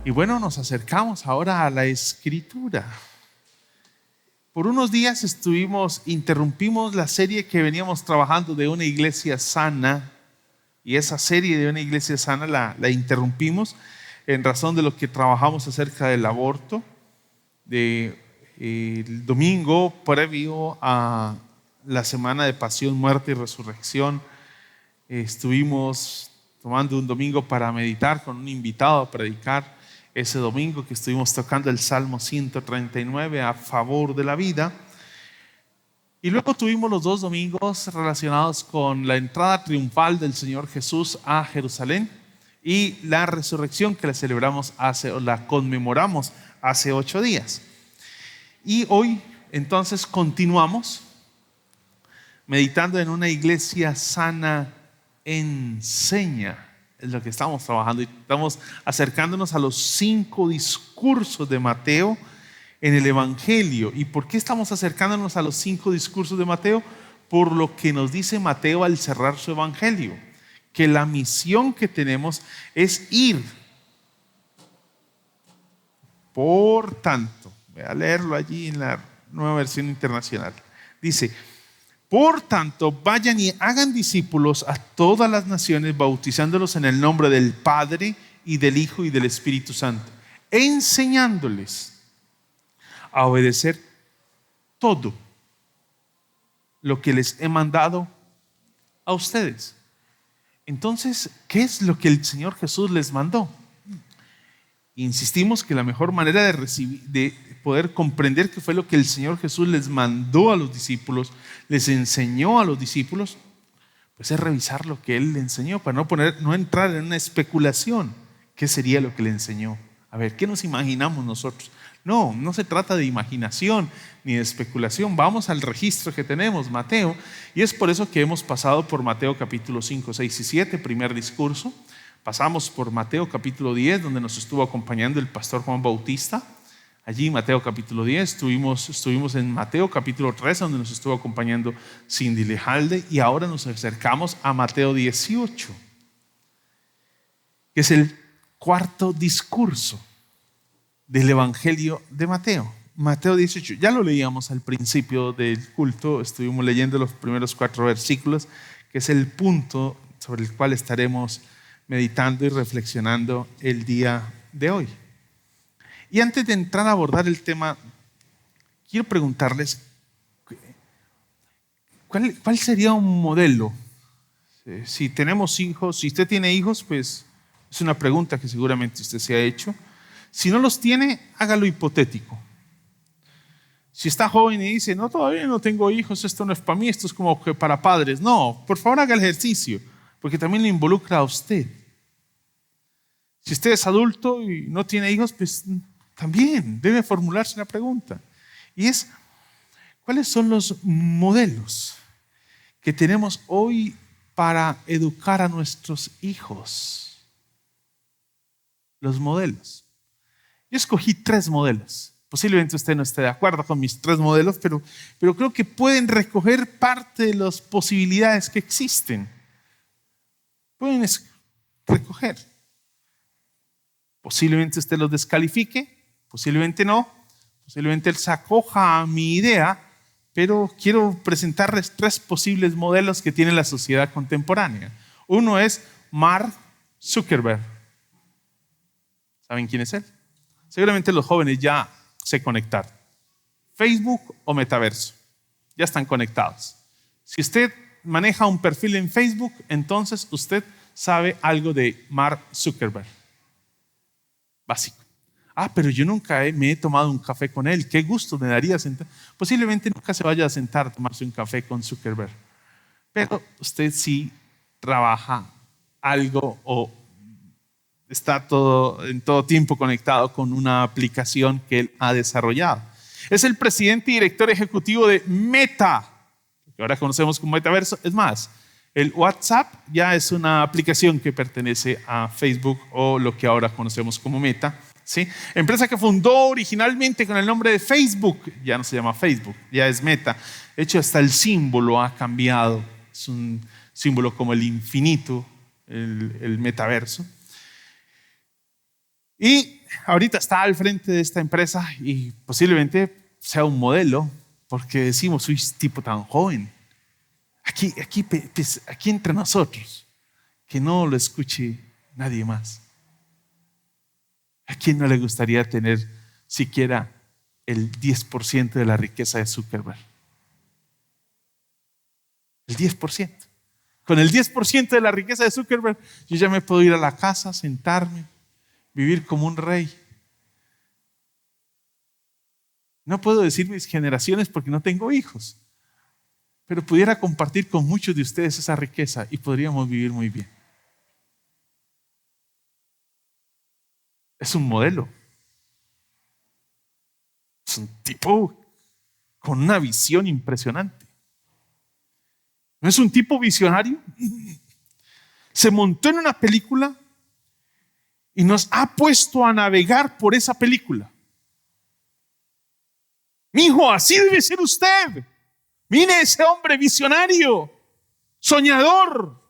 Y bueno, nos acercamos ahora a la Escritura. Por unos días interrumpimos la serie que veníamos trabajando de una iglesia sana, y esa serie de una iglesia sana la interrumpimos en razón de lo que trabajamos acerca del aborto. El domingo previo a la semana de pasión, muerte y resurrección, estuvimos tomando un domingo para meditar con un invitado a predicar. Ese domingo que estuvimos tocando el Salmo 139 a favor de la vida. Y luego tuvimos los 2 domingos relacionados con la entrada triunfal del Señor Jesús a Jerusalén y la resurrección que la conmemoramos hace 8 días. Y hoy entonces continuamos meditando en una iglesia sana enseña. Es lo que estamos trabajando, y estamos acercándonos a los 5 discursos de Mateo en el Evangelio. ¿Y por qué estamos acercándonos a los 5 discursos de Mateo? Por lo que nos dice Mateo al cerrar su Evangelio, que la misión que tenemos es ir. Por tanto, voy a leerlo allí en la Nueva Versión Internacional. Dice: por tanto, vayan y hagan discípulos a todas las naciones, bautizándolos en el nombre del Padre y del Hijo y del Espíritu Santo, enseñándoles a obedecer todo lo que les he mandado a ustedes. Entonces, ¿qué es lo que el Señor Jesús les mandó? Insistimos que la mejor manera de poder comprender qué fue lo que el Señor Jesús les mandó a los discípulos, les enseñó a los discípulos, pues es revisar lo que Él le enseñó, para no entrar en una especulación. ¿Qué sería lo que le enseñó? A ver, ¿qué nos imaginamos nosotros? No se trata de imaginación ni de especulación. Vamos al registro que tenemos, Mateo, y es por eso que hemos pasado por Mateo capítulo 5, 6 y 7, primer discurso. Pasamos por Mateo capítulo 10, donde nos estuvo acompañando el pastor Juan Bautista. Allí, Mateo capítulo 10, estuvimos en Mateo capítulo 13, donde nos estuvo acompañando Cindy Lejalde, y ahora nos acercamos a Mateo 18, que es el 4.º discurso del Evangelio de Mateo. Mateo 18, ya lo leíamos al principio del culto, estuvimos leyendo los primeros 4 versículos, que es el punto sobre el cual estaremos meditando y reflexionando el día de hoy. Y antes de entrar a abordar el tema, quiero preguntarles, ¿cuál sería un modelo? Si tenemos hijos, si usted tiene hijos, pues es una pregunta que seguramente usted se ha hecho. Si no los tiene, hágalo hipotético. Si está joven y dice: no, todavía no tengo hijos, esto no es para mí, esto es como que para padres. No, por favor haga el ejercicio, porque también le involucra a usted. Si usted es adulto y no tiene hijos, pues también debe formularse la pregunta. Y es: ¿cuáles son los modelos que tenemos hoy para educar a nuestros hijos? Los modelos. Yo escogí 3 modelos. Posiblemente usted no esté de acuerdo con mis 3 modelos, pero creo que pueden recoger parte de las posibilidades que existen. Pueden recoger. Posiblemente usted los descalifique, posiblemente no, posiblemente él se acoja a mi idea, pero quiero presentarles 3 posibles modelos que tiene la sociedad contemporánea. Uno es Mark Zuckerberg. ¿Saben quién es él? Seguramente los jóvenes ya se conectaron. Facebook o metaverso, ya están conectados. Si usted maneja un perfil en Facebook, entonces usted sabe algo de Mark Zuckerberg. Básico. Pero yo nunca me he tomado un café con él. Qué gusto me daría sentar. Posiblemente nunca se vaya a sentar a tomarse un café con Zuckerberg, pero usted sí trabaja algo o está en todo tiempo conectado con una aplicación que él ha desarrollado. Es el presidente y director ejecutivo de Meta, que ahora conocemos como Metaverso. Es más, el WhatsApp ya es una aplicación que pertenece a Facebook, o lo que ahora conocemos como Meta, ¿sí? Empresa que fundó originalmente con el nombre de Facebook, ya no se llama Facebook, ya es Meta. De hecho, hasta el símbolo ha cambiado. Es un símbolo como el infinito, el metaverso. Y ahorita está al frente de esta empresa y posiblemente sea un modelo, porque decimos, soy tipo tan joven. Aquí entre nosotros, que no lo escuche nadie más. ¿A quién no le gustaría tener siquiera el 10% de la riqueza de Zuckerberg? El 10%. Con el 10% de la riqueza de Zuckerberg, yo ya me puedo ir a la casa, sentarme, vivir como un rey. No puedo decir mis generaciones porque no tengo hijos, pero pudiera compartir con muchos de ustedes esa riqueza y podríamos vivir muy bien. Es un modelo. Es un tipo con una visión impresionante. ¿No es un tipo visionario? Se montó en una película y nos ha puesto a navegar por esa película. Mijo, así debe ser usted. Mire ese hombre visionario, soñador,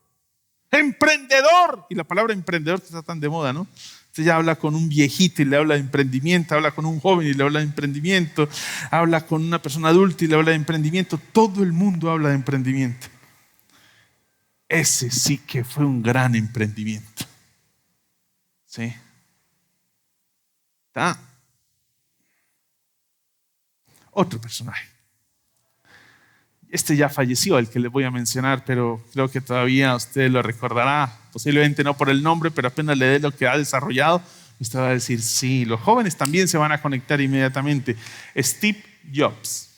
emprendedor. Y la palabra emprendedor que está tan de moda, ¿no? Usted ya habla con un viejito y le habla de emprendimiento, habla con un joven y le habla de emprendimiento, habla con una persona adulta y le habla de emprendimiento. Todo el mundo habla de emprendimiento. Ese sí que fue un gran emprendimiento. ¿Sí? Está otro personaje. Este ya falleció, el que les voy a mencionar, pero creo que todavía usted lo recordará. Posiblemente no por el nombre, pero apenas le dé lo que ha desarrollado, usted va a decir, sí, los jóvenes también se van a conectar inmediatamente. Steve Jobs.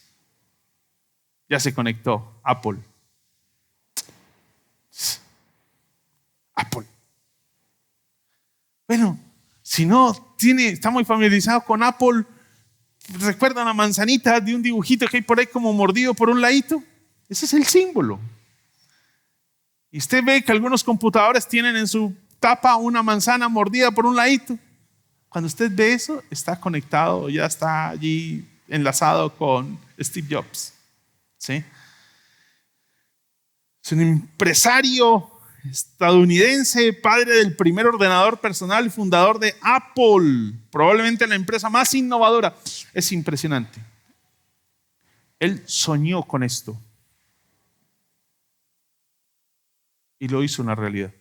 Ya se conectó. Apple. Apple. Bueno, si no está muy familiarizado con Apple, ¿recuerdan la manzanita de un dibujito que hay por ahí como mordido por un ladito? Ese es el símbolo. Y usted ve que algunos computadores tienen en su tapa una manzana mordida por un ladito. Cuando usted ve eso, está conectado, ya está allí enlazado con Steve Jobs. ¿Sí? Es un empresario estadounidense, padre del primer ordenador personal y fundador de Apple, probablemente la empresa más innovadora. Es impresionante. Él soñó con esto y lo hizo una realidad.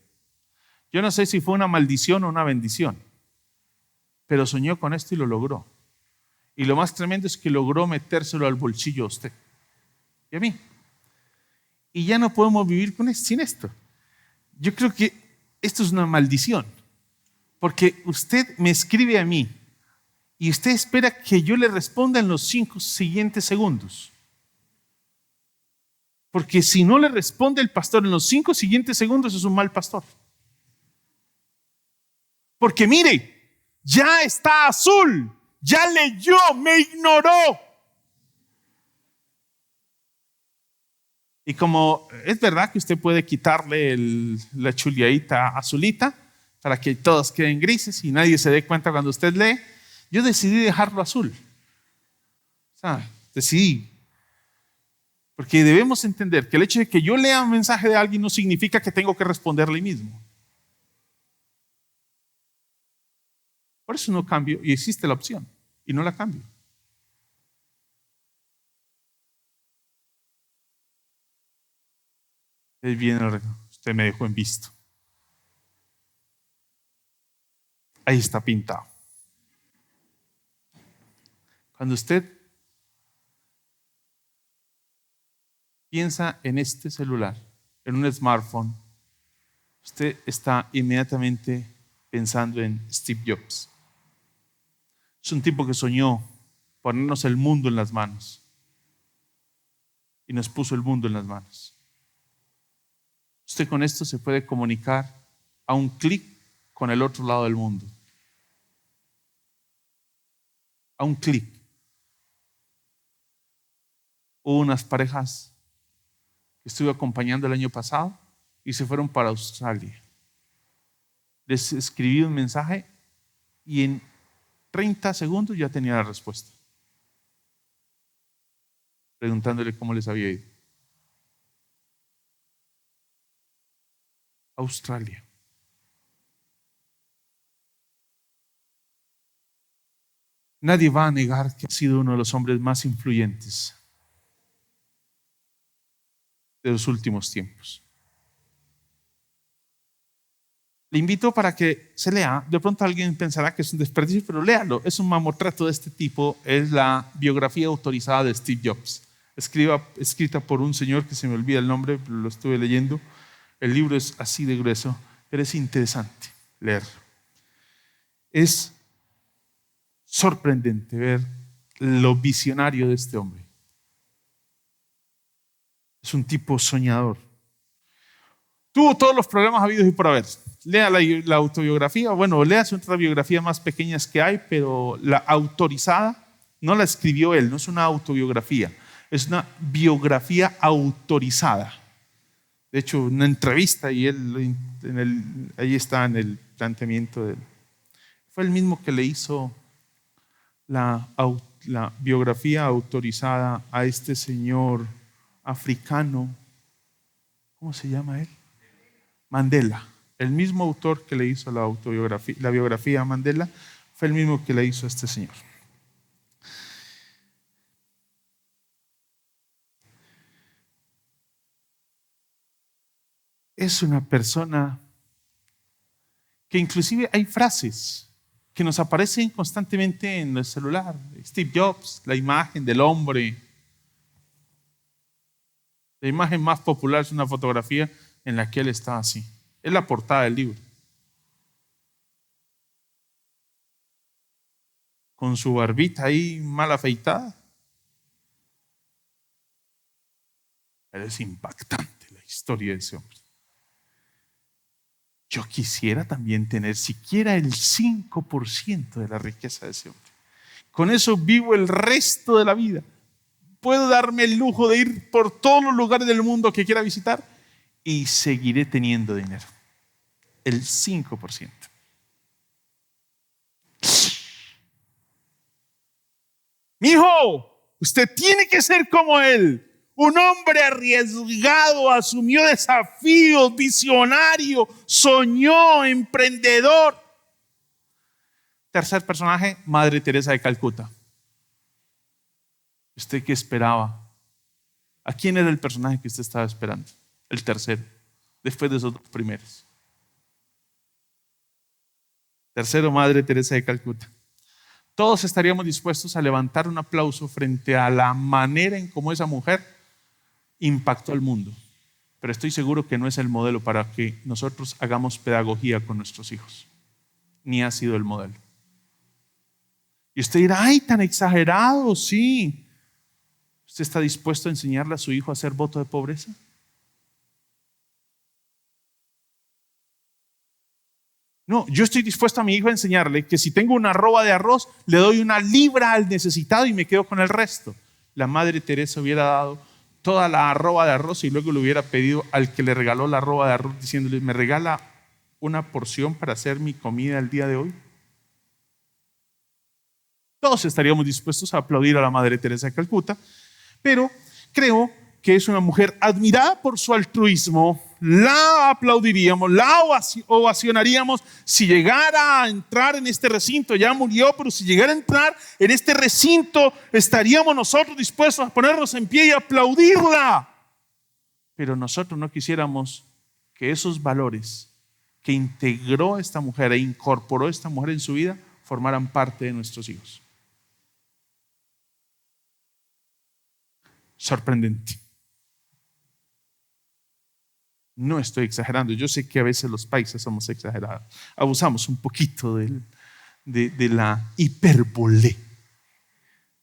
Yo no sé si fue una maldición o una bendición, pero soñó con esto y lo logró. Y lo más tremendo es que logró metérselo al bolsillo a usted y a mí. Y ya no podemos vivir sin esto. Yo creo que esto es una maldición, porque usted me escribe a mí y usted espera que yo le responda en los 5 siguientes segundos. Porque si no le responde el pastor en los 5 siguientes segundos, es un mal pastor. Porque mire, ya está azul, ya leyó, me ignoró. Y como es verdad que usted puede quitarle la chuleadita azulita para que todos queden grises y nadie se dé cuenta cuando usted lee, yo decidí dejarlo azul. O sea, decidí. Porque debemos entender que el hecho de que yo lea un mensaje de alguien no significa que tengo que responderle mismo. Por eso no cambio y existe la opción y no la cambio. Usted me dejó en visto. Ahí está pintado. Cuando usted piensa en este celular, en un smartphone, usted está inmediatamente pensando en Steve Jobs. Es un tipo que soñó ponernos el mundo en las manos y nos puso el mundo en las manos. Usted con esto se puede comunicar a un clic con el otro lado del mundo. A un clic. Hubo unas parejas que estuve acompañando el año pasado y se fueron para Australia. Les escribí un mensaje y en 30 segundos ya tenía la respuesta, preguntándole cómo les había ido. Australia. Nadie va a negar que ha sido uno de los hombres más influyentes de los últimos tiempos. Le invito para que se lea. De pronto alguien pensará que es un desperdicio, pero léalo. Es un mamotreto de este tipo. Es la biografía autorizada de Steve Jobs, escrita por un señor que se me olvida el nombre, pero lo estuve leyendo. El libro es así de grueso, pero es interesante leer. Es sorprendente ver lo visionario de este hombre. Es un tipo soñador. Tuvo todos los problemas habidos y por haber. Lea la autobiografía, bueno, léase otras biografías más pequeñas que hay, pero la autorizada no la escribió él, no es una autobiografía, es una biografía autorizada. De hecho, una entrevista y él, ahí está en el planteamiento de él. Fue el mismo que le hizo la biografía autorizada a este señor africano. ¿Cómo se llama él? Mandela. El mismo autor que le hizo la biografía a Mandela fue el mismo que le hizo a este señor. Es una persona que inclusive hay frases que nos aparecen constantemente en el celular. Steve Jobs, la imagen del hombre. La imagen más popular es una fotografía en la que él está así. Es la portada del libro. Con su barbita ahí mal afeitada. Pero es impactante la historia de ese hombre. Yo quisiera también tener siquiera el 5% de la riqueza de ese hombre. Con eso vivo el resto de la vida. Puedo darme el lujo de ir por todos los lugares del mundo que quiera visitar y seguiré teniendo dinero. El 5%. Mijo, usted tiene que ser como él. Un hombre arriesgado, asumió desafíos, visionario, soñó, emprendedor. Tercer personaje, Madre Teresa de Calcuta. ¿Usted qué esperaba? ¿A quién era el personaje que usted estaba esperando? El tercero, después de esos dos primeros. Tercero, Madre Teresa de Calcuta. Todos estaríamos dispuestos a levantar un aplauso frente a la manera en cómo esa mujer impactó al mundo. Pero estoy seguro que no es el modelo para que nosotros hagamos pedagogía con nuestros hijos. Ni ha sido el modelo. Y usted dirá, ay, tan exagerado, sí. ¿Usted está dispuesto a enseñarle a su hijo a hacer voto de pobreza? No, yo estoy dispuesto a mi hijo a enseñarle que si tengo una arroba de arroz, le doy una libra al necesitado y me quedo con el resto. La Madre Teresa hubiera dado toda la arroba de arroz y luego le hubiera pedido al que le regaló la arroba de arroz diciéndole, ¿me regala una porción para hacer mi comida el día de hoy? Todos estaríamos dispuestos a aplaudir a la Madre Teresa de Calcuta, pero creo que es una mujer admirada por su altruismo. La aplaudiríamos, la ovacionaríamos si llegara a entrar en este recinto. Ya murió, pero si llegara a entrar en este recinto, estaríamos nosotros dispuestos a ponernos en pie y aplaudirla. Pero nosotros no quisiéramos que esos valores que integró esta mujer e incorporó esta mujer en su vida formaran parte de nuestros hijos. Sorprendente. No estoy exagerando. Yo sé que a veces los países somos exagerados. Abusamos un poquito de la hipérbole.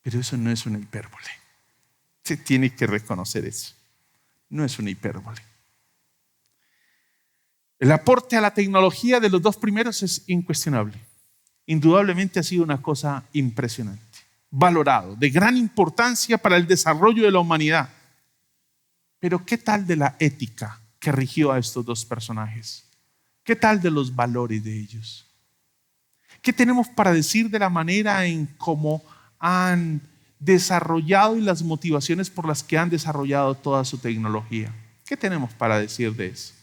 Pero eso no es una hipérbole. Se tiene que reconocer eso. No es una hipérbole. El aporte a la tecnología de los dos primeros es incuestionable. Indudablemente ha sido una cosa impresionante. Valorado, de gran importancia para el desarrollo de la humanidad. Pero ¿qué tal de la ética que rigió a estos dos personajes? ¿Qué tal de los valores de ellos? ¿Qué tenemos para decir de la manera en cómo han desarrollado y las motivaciones por las que han desarrollado toda su tecnología? ¿Qué tenemos para decir de eso?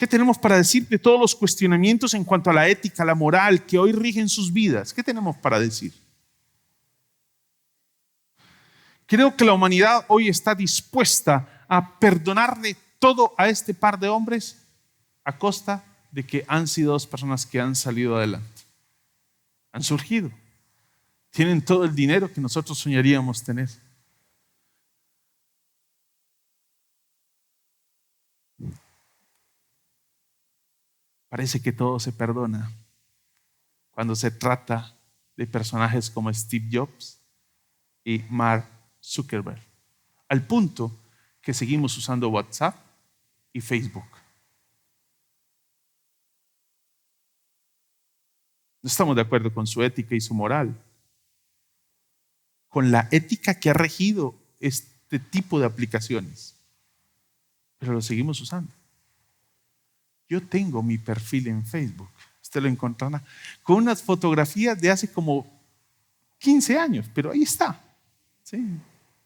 ¿Qué tenemos para decir de todos los cuestionamientos en cuanto a la ética, la moral que hoy rigen sus vidas? ¿Qué tenemos para decir? Creo que la humanidad hoy está dispuesta a perdonarle todo a este par de hombres a costa de que han sido dos personas que han salido adelante. Han surgido. Tienen todo el dinero que nosotros soñaríamos tener. Parece que todo se perdona cuando se trata de personajes como Steve Jobs y Mark Zuckerberg, al punto que seguimos usando WhatsApp y Facebook. No estamos de acuerdo con su ética y su moral, con la ética que ha regido este tipo de aplicaciones, pero lo seguimos usando. Yo tengo mi perfil en Facebook, usted lo encontrará, con unas fotografías de hace como 15 años, pero ahí está, ¿sí?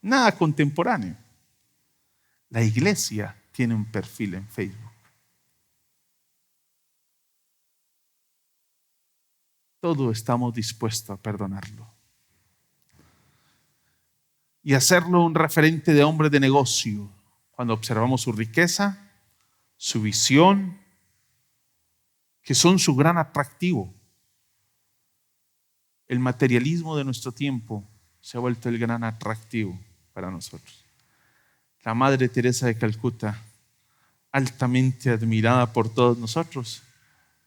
Nada contemporáneo. La iglesia tiene un perfil en Facebook. Todo estamos dispuestos a perdonarlo y hacerlo un referente de hombre de negocio cuando observamos su riqueza, su visión, que son su gran atractivo. El materialismo de nuestro tiempo se ha vuelto el gran atractivo para nosotros. La Madre Teresa de Calcuta, altamente admirada por todos nosotros,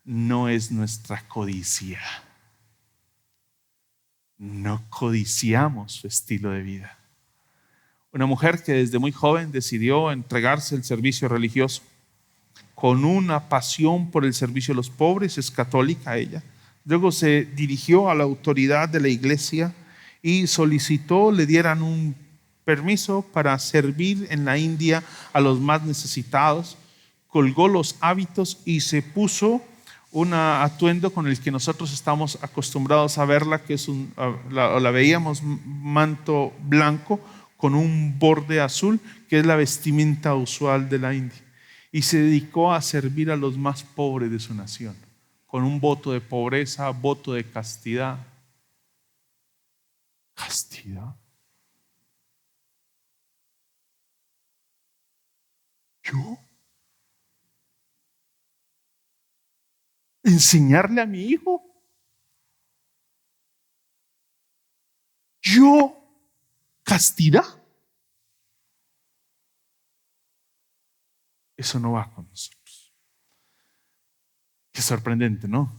no es nuestra codicia. No codiciamos su estilo de vida. Una mujer que desde muy joven decidió entregarse al servicio religioso con una pasión por el servicio a los pobres, es católica ella. Luego se dirigió a la autoridad de la iglesia y solicitó le dieran un permiso para servir en la India a los más necesitados. Colgó los hábitos y se puso un atuendo con el que nosotros estamos acostumbrados a verla, que es la veíamos manto blanco con un borde azul, que es la vestimenta usual de la India. Y se dedicó a servir a los más pobres de su nación, con un voto de pobreza, voto de castidad. ¿Castidad? ¿Yo? ¿Enseñarle a mi hijo? ¿Yo? ¿Castidad? Eso no va con nosotros. Qué sorprendente, ¿no?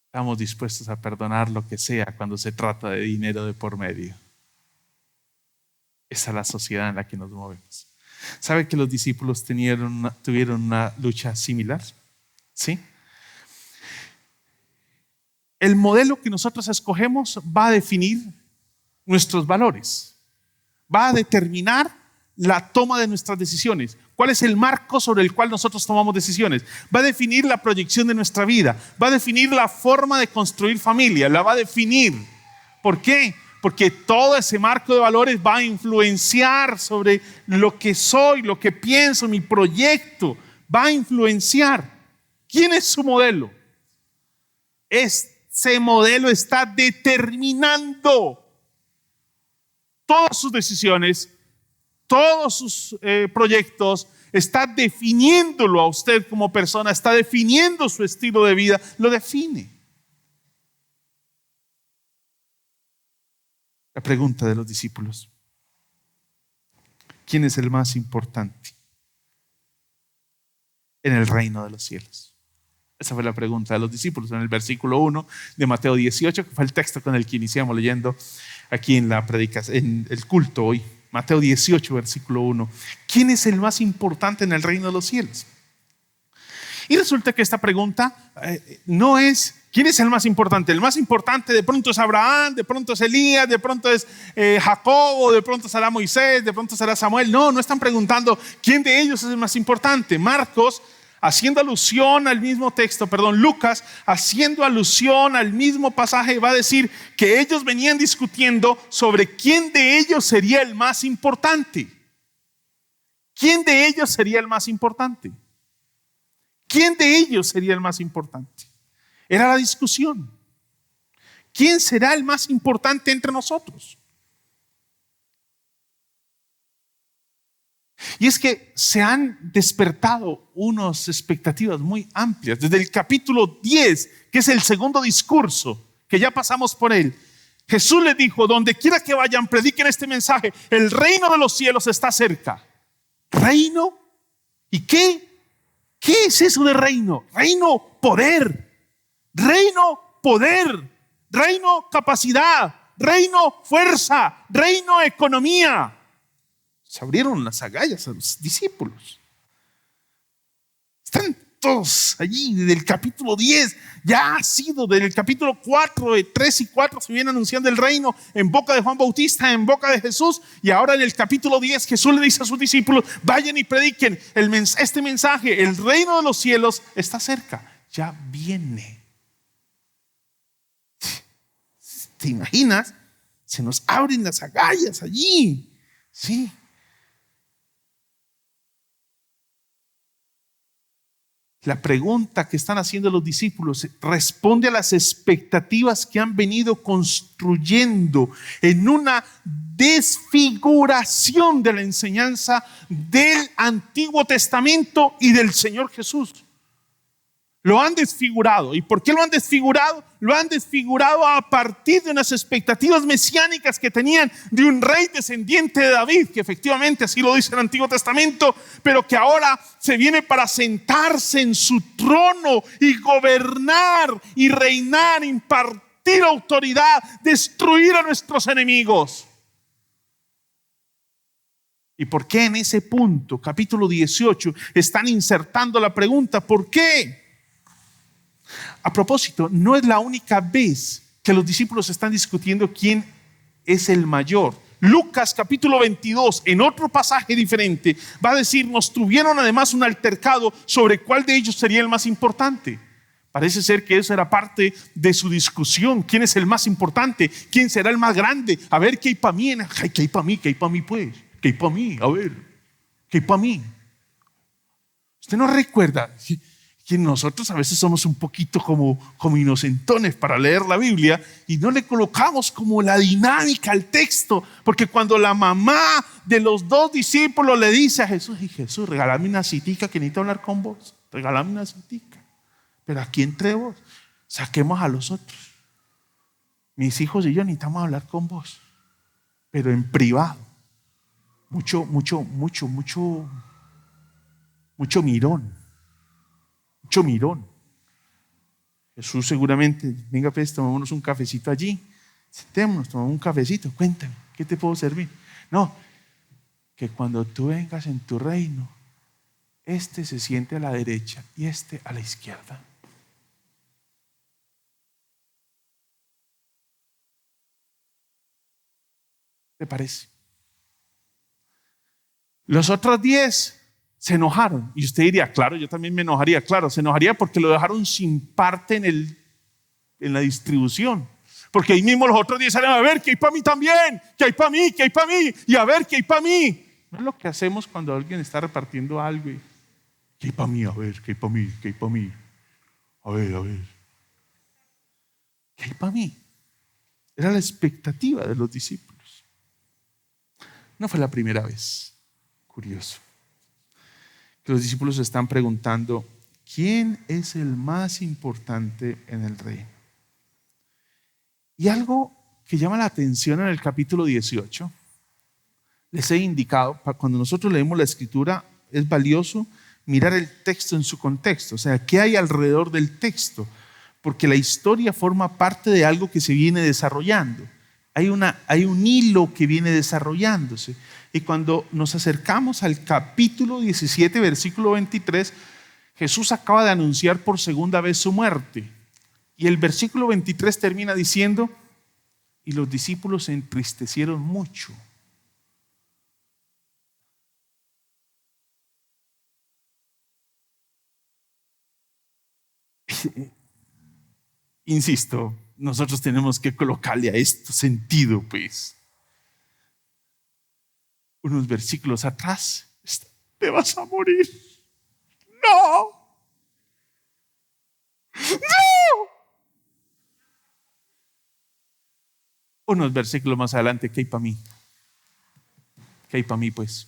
Estamos dispuestos a perdonar lo que sea cuando se trata de dinero de por medio. Esa es la sociedad en la que nos movemos. ¿Sabe que los discípulos tuvieron una lucha similar? ¿Sí? El modelo que nosotros escogemos va a definir nuestros valores, va a determinar la toma de nuestras decisiones. ¿Cuál es el marco sobre el cual nosotros tomamos decisiones? Va a definir la proyección de nuestra vida, va a definir la forma de construir familia, la va a definir. ¿Por qué? Porque todo ese marco de valores va a influenciar sobre lo que soy, lo que pienso, mi proyecto, va a influenciar. ¿Quién es su modelo? Ese modelo está determinando todas sus decisiones, todos sus proyectos, está definiéndolo a usted como persona, está definiendo su estilo de vida, lo define. La pregunta de los discípulos: ¿quién es el más importante en el reino de los cielos? Esa fue la pregunta de los discípulos en el versículo 1 de Mateo 18, que fue el texto con el que iniciamos leyendo aquí en la predicación, en el culto hoy. Mateo 18, versículo 1. ¿Quién es el más importante en el reino de los cielos? Y resulta que esta pregunta no es ¿quién es el más importante? El más importante de pronto es Abraham, de pronto es Elías, de pronto es Jacobo, de pronto será Moisés, de pronto será Samuel. No están preguntando quién de ellos es el más importante. Marcos, haciendo alusión al mismo texto, Lucas, haciendo alusión al mismo pasaje, va a decir que ellos venían discutiendo sobre quién de ellos sería el más importante. ¿quién de ellos sería el más importante? ¿Quién de ellos sería el más importante? Era la discusión. ¿Quién será el más importante entre nosotros? Y es que se han despertado unas expectativas muy amplias. Desde el capítulo 10, que es el segundo discurso, que ya pasamos por él, Jesús les dijo: donde quiera que vayan, prediquen este mensaje. El reino de los cielos está cerca. ¿Reino? ¿Y qué? ¿Qué es eso de reino? Reino, poder. Reino, poder. Reino, capacidad. Reino, fuerza. Reino, economía. Se abrieron las agallas a los discípulos. Están todos allí desde el capítulo 10. Ya ha sido desde el capítulo 4, 3 y 4 se viene anunciando el reino en boca de Juan Bautista, en boca de Jesús. Y ahora en el capítulo 10 Jesús le dice a sus discípulos: vayan y prediquen este mensaje. El reino de los cielos está cerca. Ya viene. ¿Te imaginas? Se nos abren las agallas allí. Sí. La pregunta que están haciendo los discípulos responde a las expectativas que han venido construyendo en una desfiguración de la enseñanza del Antiguo Testamento y del Señor Jesús. Lo han desfigurado. ¿Y por qué lo han desfigurado? Lo han desfigurado a partir de unas expectativas mesiánicas que tenían de un rey descendiente de David, que efectivamente así lo dice el Antiguo Testamento, pero que ahora se viene para sentarse en su trono y gobernar y reinar, impartir autoridad, destruir a nuestros enemigos. ¿Y por qué en ese punto, capítulo 18, están insertando la pregunta? ¿Por qué? A propósito, no es la única vez que los discípulos están discutiendo quién es el mayor. Lucas capítulo 22, en otro pasaje diferente, va a decirnos: tuvieron además un altercado sobre cuál de ellos sería el más importante. Parece ser que eso era parte de su discusión. ¿Quién es el más importante? ¿Quién será el más grande? A ver, ¿qué hay para mí? ¿Qué hay para mí? ¿Qué hay para mí pues? ¿Qué hay para mí? A ver, ¿qué hay para mí? ¿Usted no recuerda que nosotros a veces somos un poquito como inocentones para leer la Biblia y no le colocamos como la dinámica al texto? Porque cuando la mamá de los dos discípulos le dice a Jesús: y Jesús, regálame una citica que necesito hablar con vos, regálame una citica, pero aquí entre vos, saquemos a los otros, mis hijos y yo necesitamos hablar con vos, pero en privado. Mucho mirón. Mucho mirón. Jesús seguramente: venga pues, tomémonos un cafecito allí, sentémonos, tomamos un cafecito, cuéntame, ¿qué te puedo servir? No, que cuando tú vengas en tu reino, este se siente a la derecha y este a la izquierda. ¿Te parece? Los otros 10 se enojaron. Y usted diría: claro, yo también me enojaría. Claro, se enojaría porque lo dejaron sin parte en la distribución. Porque ahí mismo los otros 10 salen: a ver, ¿qué hay para mí también? ¿Qué hay para mí? ¿Qué hay para mí? Y a ver, ¿qué hay para mí? No es lo que hacemos cuando alguien está repartiendo algo. ¿Qué hay para mí? A ver, ¿qué hay para mí? ¿Qué hay para mí? A ver. ¿Qué hay para mí? Era la expectativa de los discípulos. No fue la primera vez. Curioso que los discípulos se están preguntando: ¿quién es el más importante en el reino? Y algo que llama la atención en el capítulo 18, les he indicado, cuando nosotros leemos la escritura es valioso mirar el texto en su contexto, o sea, ¿qué hay alrededor del texto? Porque la historia forma parte de algo que se viene desarrollando. Hay un hilo que viene desarrollándose. Y cuando nos acercamos al capítulo 17, versículo 23, Jesús acaba de anunciar por segunda vez su muerte. Y el versículo 23 termina diciendo: y los discípulos se entristecieron mucho. Insisto, nosotros tenemos que colocarle a esto sentido, pues. Unos versículos atrás te vas a morir. No, no. Unos versículos más adelante, ¿qué hay para mí? ¿Qué hay para mí, pues?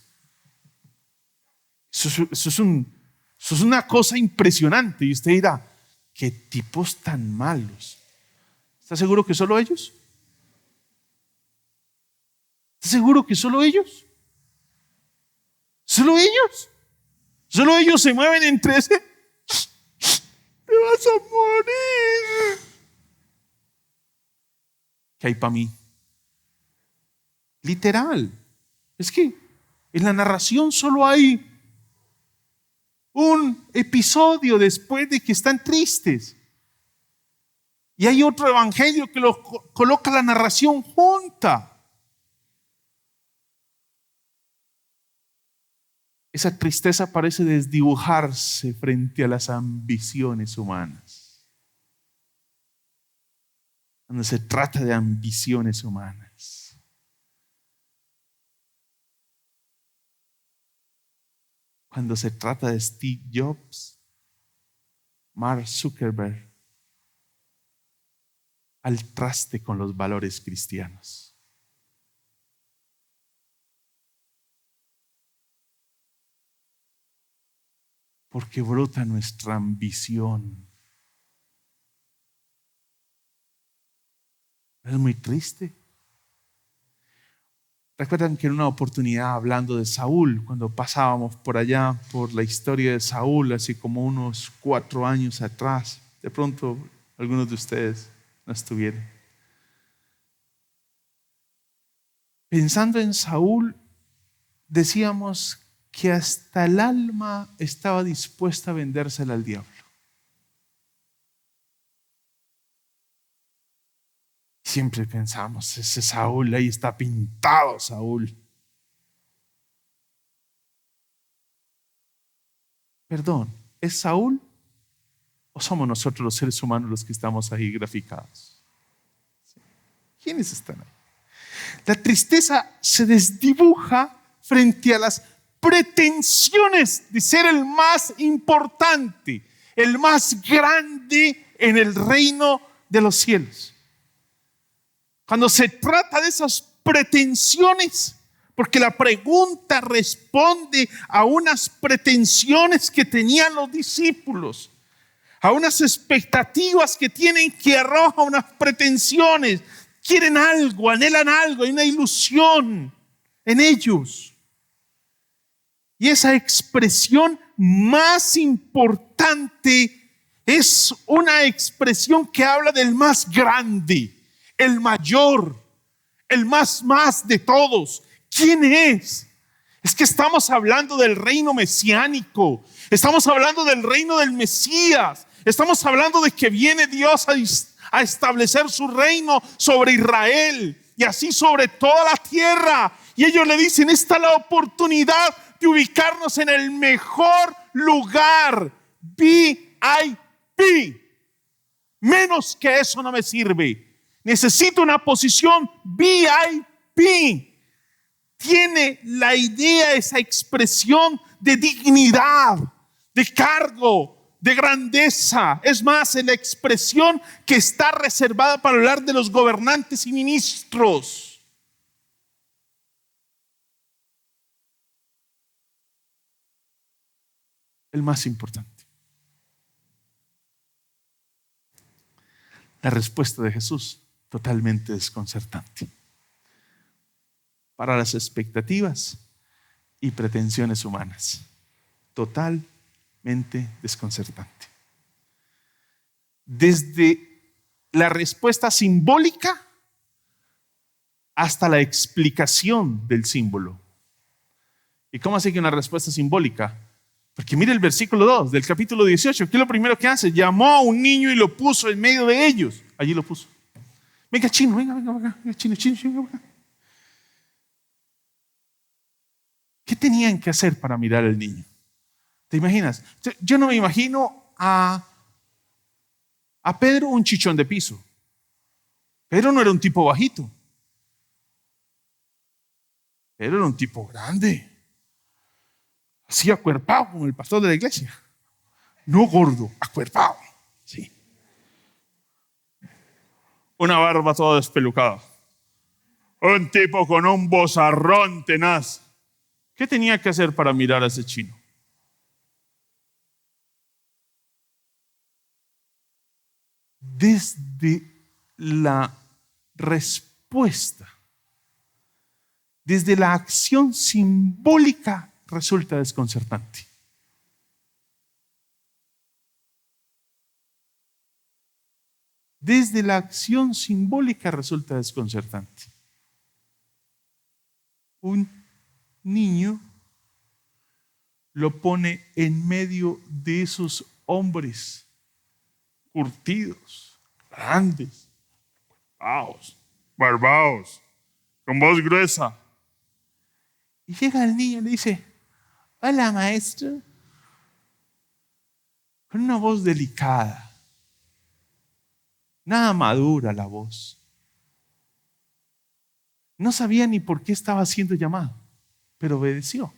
Eso es una cosa impresionante. Y usted dirá, ¿qué tipos tan malos? ¿Está seguro que solo ellos? ¿Está seguro que solo ellos? ¿Solo ellos? ¿Solo ellos se mueven entre ese? ¡Te vas a morir! ¿Qué hay para mí? Literal. Es que en la narración solo hay un episodio después de que están tristes. Y hay otro evangelio que lo coloca la narración junta. Esa tristeza parece desdibujarse frente a las ambiciones humanas. Cuando se trata de ambiciones humanas. Cuando se trata de Steve Jobs, Mark Zuckerberg, al traste con los valores cristianos. Porque brota nuestra ambición. Es muy triste. Recuerdan que en una oportunidad hablando de Saúl, cuando pasábamos por allá por la historia de Saúl, así como unos 4 años atrás, de pronto algunos de ustedes no estuvieron. Pensando en Saúl, decíamos que hasta el alma estaba dispuesta a vendérsela al diablo. Siempre pensamos, ese Saúl, ahí está pintado Saúl. Perdón, ¿es Saúl o somos nosotros los seres humanos los que estamos ahí graficados? ¿Quiénes están ahí? La tristeza se desdibuja frente a las pretensiones de ser el más importante, el más grande en el reino de los cielos. Cuando se trata de esas pretensiones, porque la pregunta responde a unas pretensiones que tenían los discípulos, a unas expectativas que tienen, que arrojan unas pretensiones, quieren algo, anhelan algo, hay una ilusión en ellos. Y esa expresión más importante es una expresión que habla del más grande, el mayor, el más de todos. ¿Quién es? Es que estamos hablando del reino mesiánico, estamos hablando del reino del Mesías, estamos hablando de que viene Dios a establecer su reino sobre Israel y así sobre toda la tierra. Y ellos le dicen, esta es la oportunidad de ubicarnos en el mejor lugar, VIP. Menos que eso no me sirve. Necesito una posición VIP. Tiene la idea, esa expresión de dignidad, de cargo, de grandeza. Es más, es la expresión que está reservada para hablar de los gobernantes y ministros. El más importante. La respuesta de Jesús, totalmente desconcertante. Para las expectativas y pretensiones humanas. Totalmente desconcertante. Desde la respuesta simbólica hasta la explicación del símbolo. ¿Y cómo así que una respuesta simbólica? Porque mire el versículo 2 del capítulo 18. ¿Qué es lo primero que hace? Llamó a un niño y lo puso en medio de ellos. Allí lo puso. Venga, chino, venga acá. Venga, chino, venga acá. ¿Qué tenían que hacer para mirar al niño? ¿Te imaginas? Yo no me imagino a Pedro un chichón de piso. Pedro no era un tipo bajito. Pedro era un tipo grande. así acuerpado como el pastor de la iglesia. No gordo, acuerpado. Sí. Una barba toda despelucada. Un tipo con un vozarrón tenaz. ¿Qué tenía que hacer para mirar a ese chino? Desde la respuesta, desde la acción simbólica, resulta desconcertante. Desde la acción simbólica resulta desconcertante. Un niño lo pone en medio de esos hombres curtidos, grandes, barbados, con voz gruesa. Y llega el niño y le dice: hola, maestro, con una voz delicada. Nada madura la voz. No sabía ni por qué estaba siendo llamado, pero obedeció.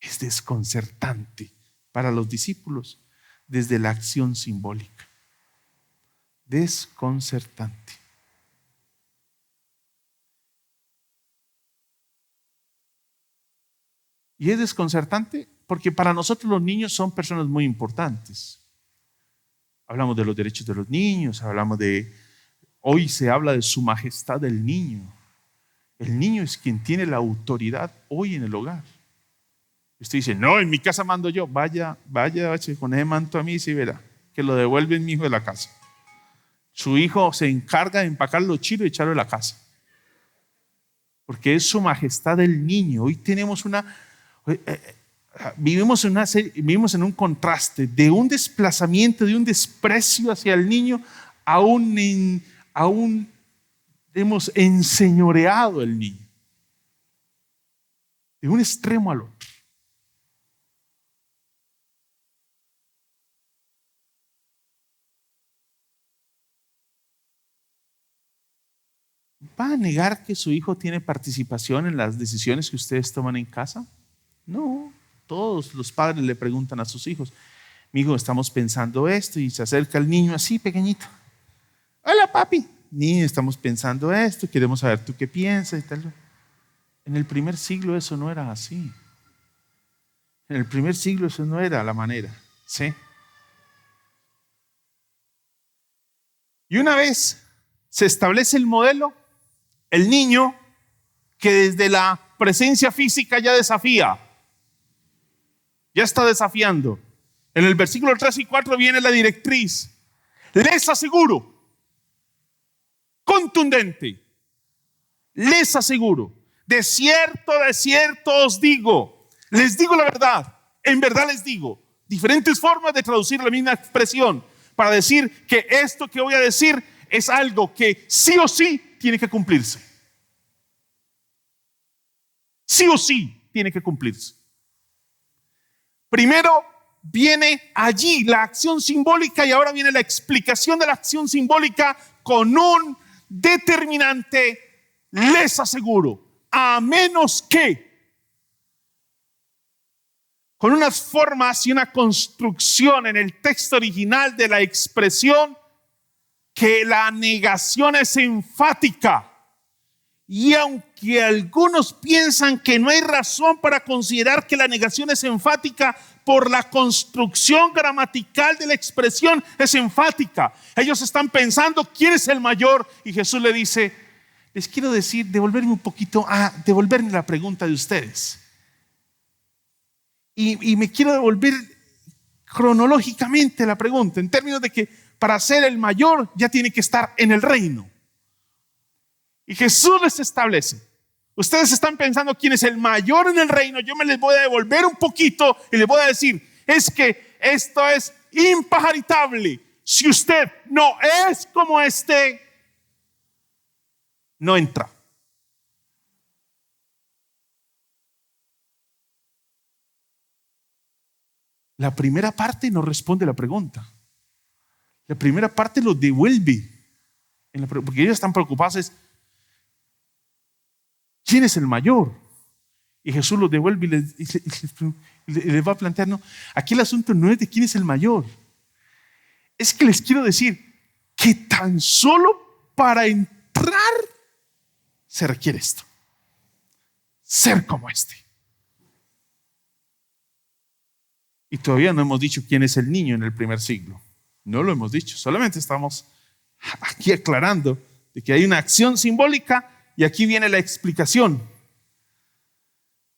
Es desconcertante para los discípulos desde la acción simbólica. Desconcertante. Y es desconcertante porque para nosotros los niños son personas muy importantes. Hablamos de los derechos de los niños, hoy se habla de su majestad del niño. El niño es quien tiene la autoridad hoy en el hogar. Usted dice: no, en mi casa mando yo. Vaya con ese manto a mí, sí verá, que lo devuelve mi hijo de la casa. Su hijo se encarga de empacar los chilos y echarlo de la casa. Porque es su majestad el niño. Hoy tenemos vivimos en un contraste de un desplazamiento, de un desprecio hacia el niño, aún hemos enseñoreado el niño. De un extremo al otro. ¿Va a negar que su hijo tiene participación en las decisiones que ustedes toman en casa? No, todos los padres le preguntan a sus hijos: mi hijo, estamos pensando esto, y se acerca el niño así pequeñito. Hola, papi. Niño, estamos pensando esto, queremos saber tú qué piensas y tal. En el primer siglo eso no era así. En el primer siglo eso no era la manera, ¿sí? Y una vez se establece el modelo, el niño, que desde la presencia física ya desafía, ya está desafiando. En el versículo 3 y 4 viene la directriz. Les aseguro, contundente, les aseguro, de cierto os digo, les digo la verdad, en verdad les digo. Diferentes formas de traducir la misma expresión para decir que esto que voy a decir es algo que sí o sí tiene que cumplirse. Sí o sí tiene que cumplirse. Primero viene allí la acción simbólica y ahora viene la explicación de la acción simbólica con un determinante: les aseguro, a menos que, con unas formas y una construcción en el texto original de la expresión, que la negación es enfática. Y aunque algunos piensan que no hay razón para considerar que la negación es enfática, por la construcción gramatical de la expresión es enfática. Ellos están pensando quién es el mayor, y Jesús le dice: les quiero decir, devolverme la pregunta de ustedes. Y me quiero devolver cronológicamente la pregunta, en términos de que para ser el mayor ya tiene que estar en el reino. Y Jesús les establece: ustedes están pensando quién es el mayor en el reino. Yo me les voy a devolver un poquito y les voy a decir: es que esto es impajaritable. Si usted no es como no entra. La primera parte no responde la pregunta. La primera parte lo devuelve. Porque ellos están preocupados es: ¿quién es el mayor? Y Jesús los devuelve y les va a plantear, no, aquí el asunto no es de quién es el mayor. Es que les quiero decir que tan solo para entrar se requiere esto. Ser como este. Y todavía no hemos dicho quién es el niño en el primer siglo. No lo hemos dicho. Solamente estamos aquí aclarando de que hay una acción simbólica y aquí viene la explicación.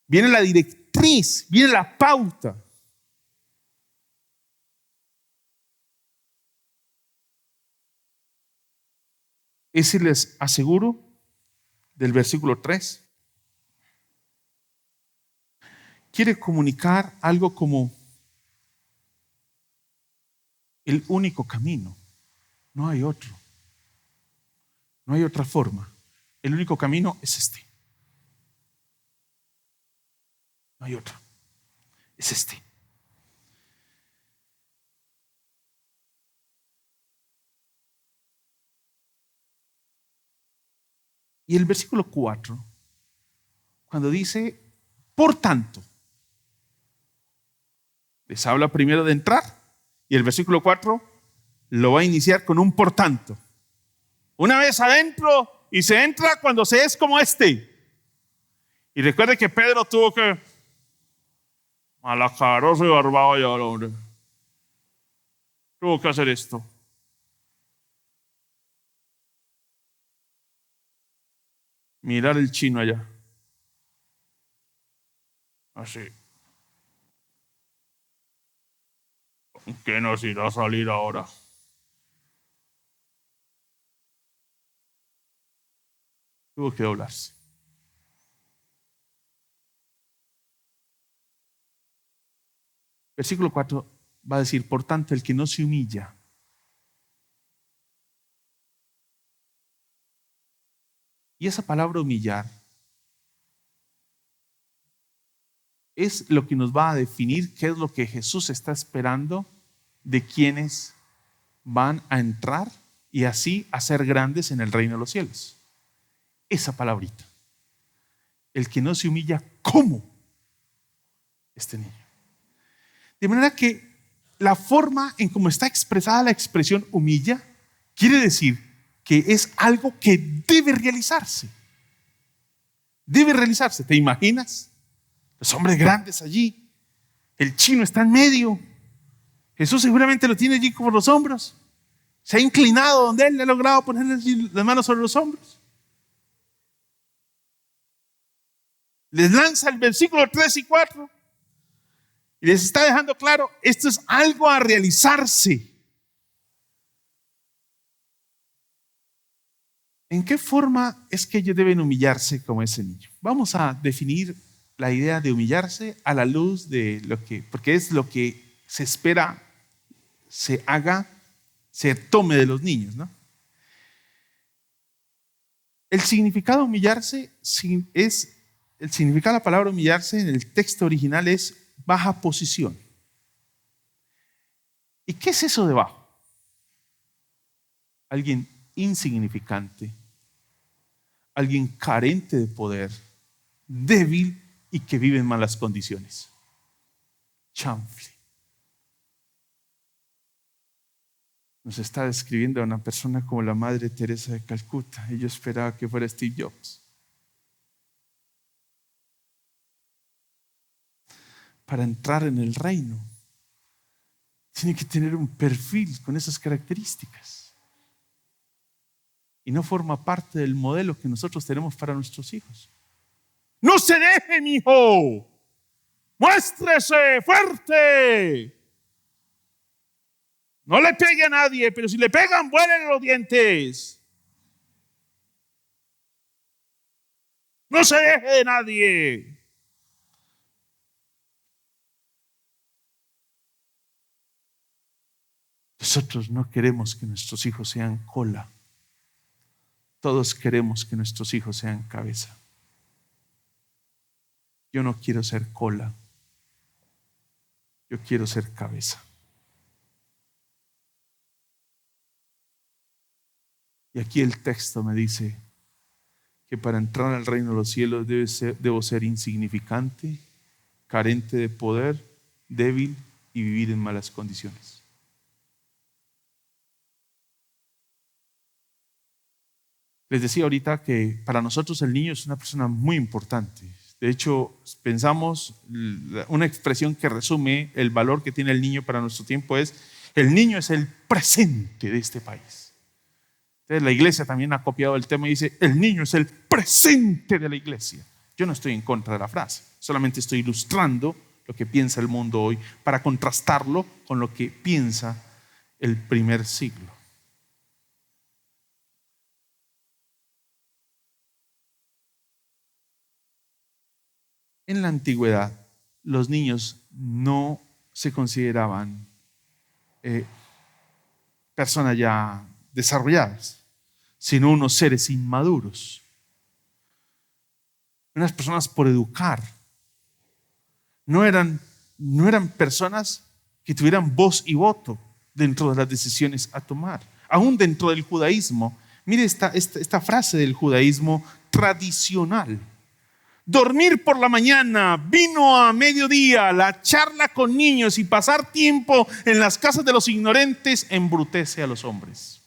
Viene la directriz, viene la pauta. Y si les aseguro del versículo 3, quiere comunicar algo como el único camino. No hay otro. No hay otra forma. El único camino es este. No hay otro. Es este. Y el versículo 4, cuando dice, por tanto, les habla primero de entrar y el versículo 4 lo va a iniciar con un por tanto. Una vez adentro y se entra cuando se es como este. Y recuerde que Pedro tuvo que malacaroso y barbado ya, hombre. Tuvo que hacer esto. Mirar el chino allá. Así. ¿Qué nos irá a salir ahora? Tuvo que doblarse. Versículo 4 va a decir, por tanto, el que no se humilla. Y esa palabra humillar es lo que nos va a definir qué es lo que Jesús está esperando de quienes van a entrar y así a ser grandes en el reino de los cielos. Esa palabrita. El que no se humilla como este niño. De manera que la forma en cómo está expresada la expresión humilla quiere decir que es algo que debe realizarse. Debe realizarse. ¿Te imaginas? Los hombres grandes allí. El chino está en medio. Jesús seguramente lo tiene allí por los hombros. Se ha inclinado donde él, le ha logrado ponerle las manos sobre los hombros. Les lanza el versículo 3 y 4 y les está dejando claro, esto es algo a realizarse. ¿En qué forma es que ellos deben humillarse como ese niño? Vamos a definir la idea de humillarse a la luz de lo que, porque es lo que se espera se haga, se tome de los niños, ¿no? El significado de humillarse es, el significado de la palabra humillarse en el texto original es baja posición. ¿Y qué es eso de bajo? Alguien insignificante, alguien carente de poder, débil y que vive en malas condiciones. Chanfle. Nos está describiendo a una persona como la Madre Teresa de Calcuta. Y yo esperaba que fuera Steve Jobs. Para entrar en el reino, tiene que tener un perfil con esas características. Y no forma parte del modelo que nosotros tenemos para nuestros hijos. No se deje, mi hijo. Muéstrese fuerte. No le pegue a nadie, pero si le pegan, vuelen los dientes. No se deje de nadie. Nosotros no queremos que nuestros hijos sean cola. Todos queremos que nuestros hijos sean cabeza. Yo no quiero ser cola. Yo quiero ser cabeza. Y aquí el texto me dice que para entrar al reino de los cielos debo ser insignificante, carente de poder, débil y vivir en malas condiciones. Les decía ahorita que para nosotros el niño es una persona muy importante. De hecho, pensamos, una expresión que resume el valor que tiene el niño para nuestro tiempo es: el niño es el presente de este país. Entonces, la iglesia también ha copiado el tema y dice: el niño es el presente de la iglesia. Yo no estoy en contra de la frase, solamente estoy ilustrando lo que piensa el mundo hoy para contrastarlo con lo que piensa el primer siglo. En la antigüedad, los niños no se consideraban personas ya desarrolladas, sino unos seres inmaduros, unas personas por educar. No eran personas que tuvieran voz y voto dentro de las decisiones a tomar. Aún dentro del judaísmo, mire esta frase del judaísmo tradicional: dormir por la mañana, vino a mediodía, la charla con niños y pasar tiempo en las casas de los ignorantes embrutece a los hombres.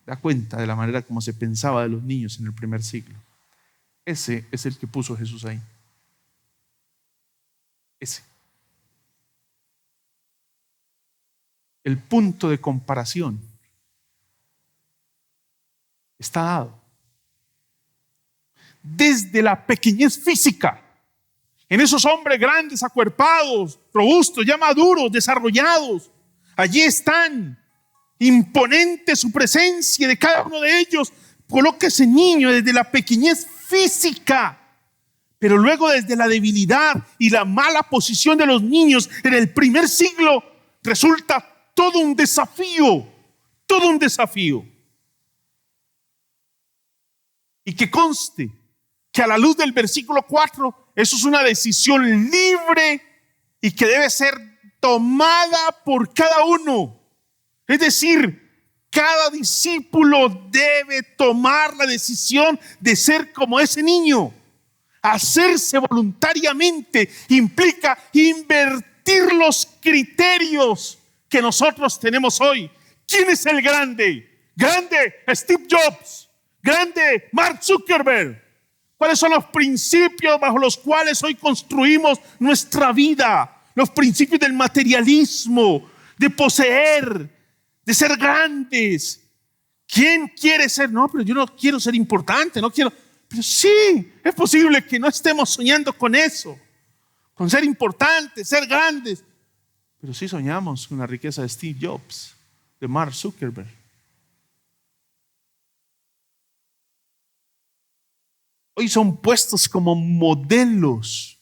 Da cuenta de la manera como se pensaba de los niños en el primer siglo. Ese es el que puso Jesús ahí. Ese. El punto de comparación está dado. Desde la pequeñez física, en esos hombres grandes, acuerpados, robustos, ya maduros, desarrollados, allí están, imponente su presencia de cada uno de ellos. Coloca ese niño desde la pequeñez física, pero luego desde la debilidad y la mala posición de los niños en el primer siglo, resulta todo un desafío, todo un desafío. Y que conste que a la luz del versículo 4, eso es una decisión libre y que debe ser tomada por cada uno. Es decir, cada discípulo debe tomar la decisión de ser como ese niño. Hacerse voluntariamente implica invertir los criterios que nosotros tenemos hoy. ¿Quién es el grande? Grande Steve Jobs. Grande Mark Zuckerberg. ¿Cuáles son los principios bajo los cuales hoy construimos nuestra vida? Los principios del materialismo, de poseer, de ser grandes. ¿Quién quiere ser? No, pero yo no quiero ser importante, no quiero. Pero sí, es posible que no estemos soñando con eso, con ser importantes, ser grandes. Pero sí soñamos con la riqueza de Steve Jobs, de Mark Zuckerberg. Hoy son puestos como modelos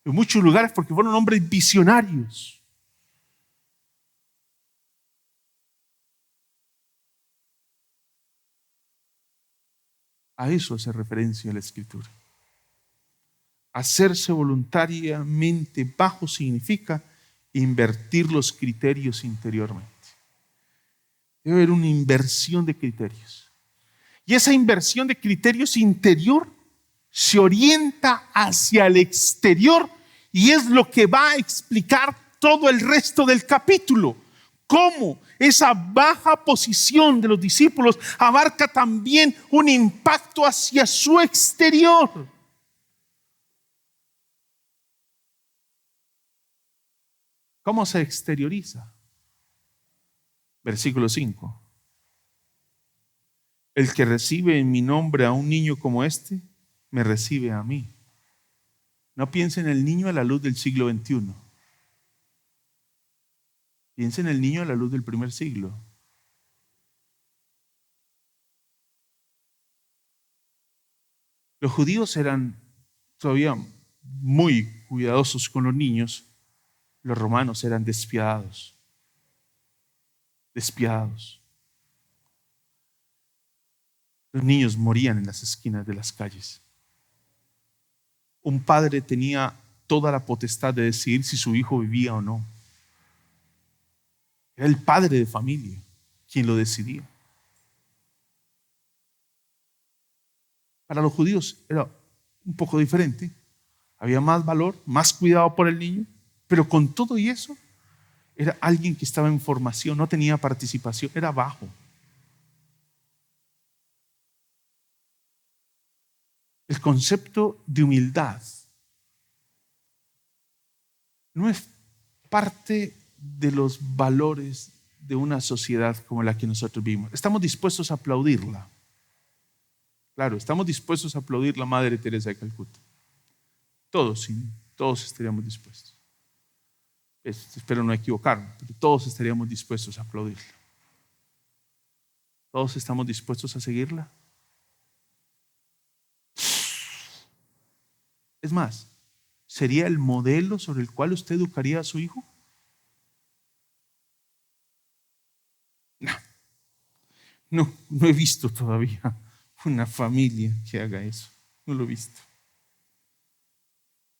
en muchos lugares porque fueron hombres visionarios. A eso hace referencia la Escritura. Hacerse voluntariamente bajo significa invertir los criterios interiormente. Debe haber una inversión de criterios. Y esa inversión de criterios interior se orienta hacia el exterior y es lo que va a explicar todo el resto del capítulo. Cómo esa baja posición de los discípulos abarca también un impacto hacia su exterior. ¿Cómo se exterioriza? Versículo 5. El que recibe en mi nombre a un niño como este, me recibe a mí. No piense en el niño a la luz del siglo XXI. Piense en el niño a la luz del primer siglo. Los judíos eran todavía muy cuidadosos con los niños. Los romanos eran despiadados. Despiadados. Los niños morían en las esquinas de las calles. Un padre tenía toda la potestad de decidir si su hijo vivía o no. Era el padre de familia quien lo decidía. para los judíos era un poco diferente. Había más valor, más cuidado por el niño, pero con todo y eso, era alguien que estaba en formación, no tenía participación, era bajo. El concepto de humildad no es parte de los valores de una sociedad como la que nosotros vivimos. Estamos dispuestos a aplaudirla. Claro, estamos dispuestos a aplaudir la Madre Teresa de Calcuta. Todos, sí, todos estaríamos dispuestos. Espero no equivocarme, pero todos estaríamos dispuestos a aplaudirla. ¿Todos estamos dispuestos a seguirla? Es más, ¿sería el modelo sobre el cual usted educaría a su hijo? No he visto todavía una familia que haga eso. No lo he visto.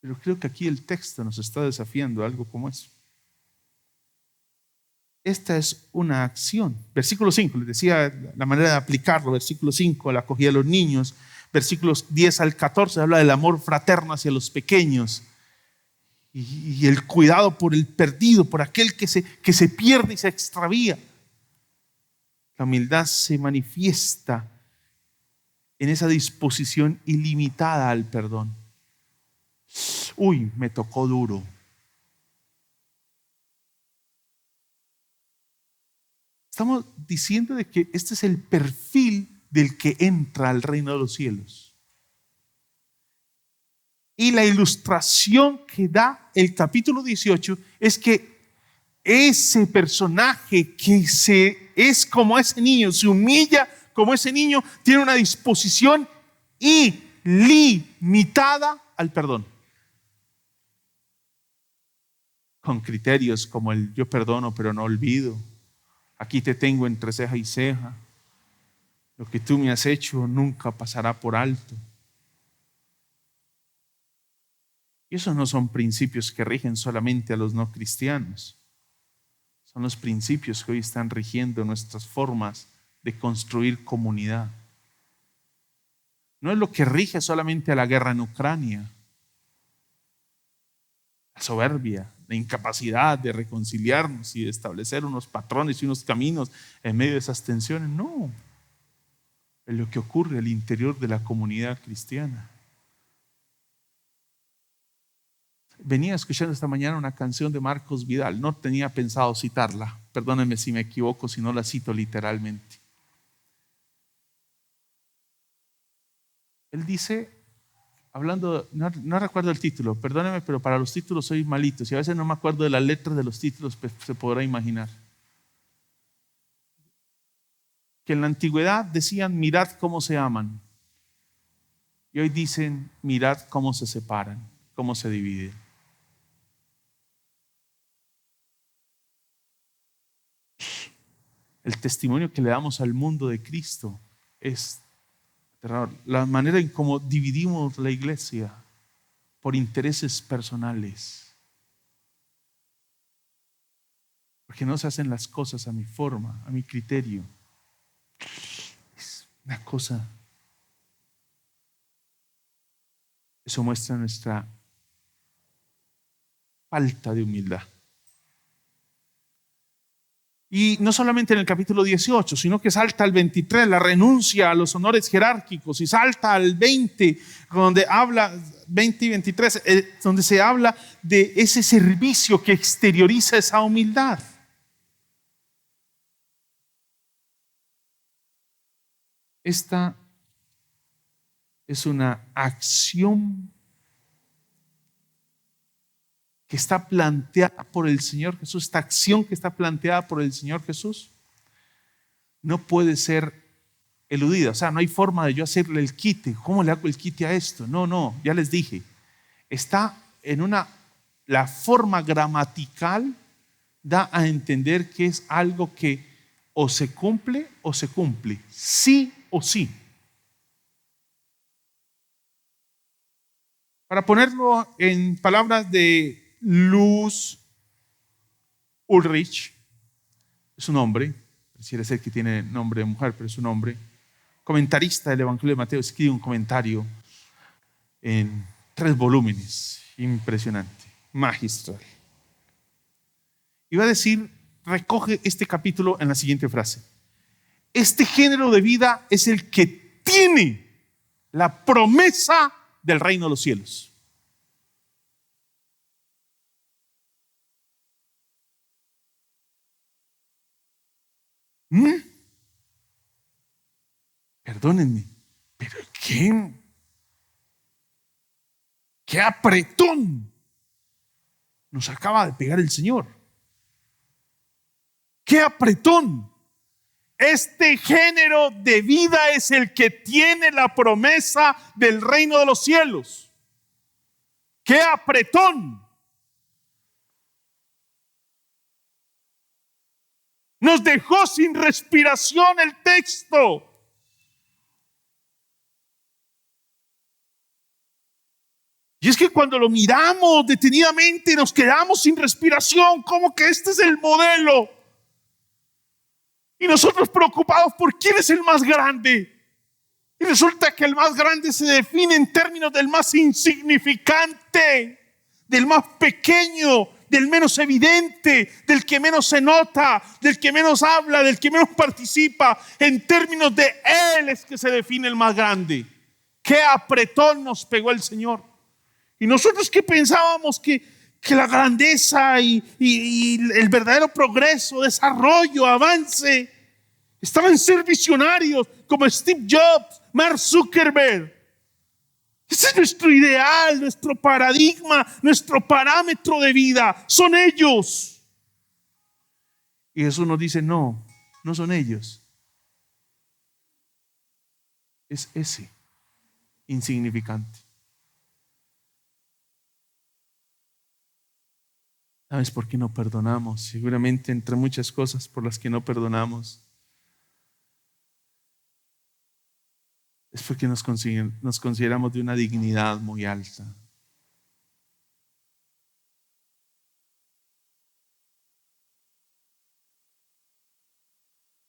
Pero creo que aquí el texto nos está desafiando a algo como eso. Esta es una acción. Versículo 5, les decía la manera de aplicarlo. Versículo 5, la acogida de los niños. Versículos 10 al 14 habla del amor fraterno hacia los pequeños. Y el cuidado por el perdido, por aquel que se pierde y se extravía. La humildad se manifiesta en esa disposición ilimitada al perdón. Uy, me tocó duro. Estamos diciendo de que este es el perfil del que entra al reino de los cielos. Y la ilustración que da el capítulo 18 es que ese personaje que es como ese niño, se humilla como ese niño, tiene una disposición ilimitada al perdón. Con criterios como el yo perdono pero no olvido. Aquí te tengo entre ceja y ceja. Lo que tú me has hecho nunca pasará por alto. Y esos no son principios que rigen solamente a los no cristianos. Son los principios que hoy están rigiendo nuestras formas de construir comunidad. No es lo que rige solamente a la guerra en Ucrania. La soberbia, la incapacidad de reconciliarnos y de establecer unos patrones y unos caminos en medio de esas tensiones. No. Es lo que ocurre al interior de la comunidad cristiana. Venía escuchando esta mañana una canción de Marcos Vidal. No tenía pensado citarla. Perdónenme si me equivoco, si no la cito literalmente. Él dice, hablando, no recuerdo el título, perdónenme, pero para los títulos soy malito. Si a veces no me acuerdo de la letra de los títulos, pues se podrá imaginar. Que en la antigüedad decían, mirad cómo se aman. Y hoy dicen, mirad cómo se separan, cómo se dividen. El testimonio que le damos al mundo de Cristo es aterrador. La manera en cómo dividimos la iglesia por intereses personales. Porque no se hacen las cosas a mi forma, a mi criterio. Es una cosa. Eso muestra nuestra falta de humildad. Y no solamente en el capítulo 18, sino que salta al 23, la renuncia a los honores jerárquicos, y salta al 20, donde habla, 20 y 23, donde se habla de ese servicio que exterioriza esa humildad. Esta es una acción que está planteada por el Señor Jesús, esta acción que está planteada por el Señor Jesús, no puede ser eludida. O sea, no hay forma de yo hacerle el quite. ¿Cómo le hago el quite a esto? No, ya les dije. Está en la forma gramatical da a entender que es algo que o se cumple, sí o sí. Para ponerlo en palabras de Luz Ulrich, es un hombre, pareciera ser que tiene nombre de mujer, pero es un hombre. comentarista del Evangelio de Mateo, escribe un comentario en 3 volúmenes, impresionante, magistral. Y va a decir, recoge este capítulo en la siguiente frase: este género de vida es el que tiene la promesa del reino de los cielos. Perdónenme, pero qué apretón nos acaba de pegar el Señor. ¡Qué apretón! Este género de vida es el que tiene la promesa del reino de los cielos. ¡Qué apretón! Nos dejó sin respiración el texto. Y es que cuando lo miramos detenidamente nos quedamos sin respiración, como que este es el modelo. Y nosotros preocupados por quién es el más grande. Y resulta que el más grande se define en términos del más insignificante, del más pequeño, del menos evidente, del que menos se nota, del que menos habla, del que menos participa. En términos de Él es que se define el más grande. ¡Qué apretón nos pegó el Señor! Y nosotros que pensábamos que la grandeza y el verdadero progreso, desarrollo, avance estaba en ser visionarios como Steve Jobs, Mark Zuckerberg. Ese es nuestro ideal, nuestro paradigma, nuestro parámetro de vida. Son ellos. Y Jesús nos dice, no son ellos. Es ese insignificante. ¿Sabes por qué no perdonamos? Seguramente entre muchas cosas por las que no perdonamos es porque nos consideramos de una dignidad muy alta.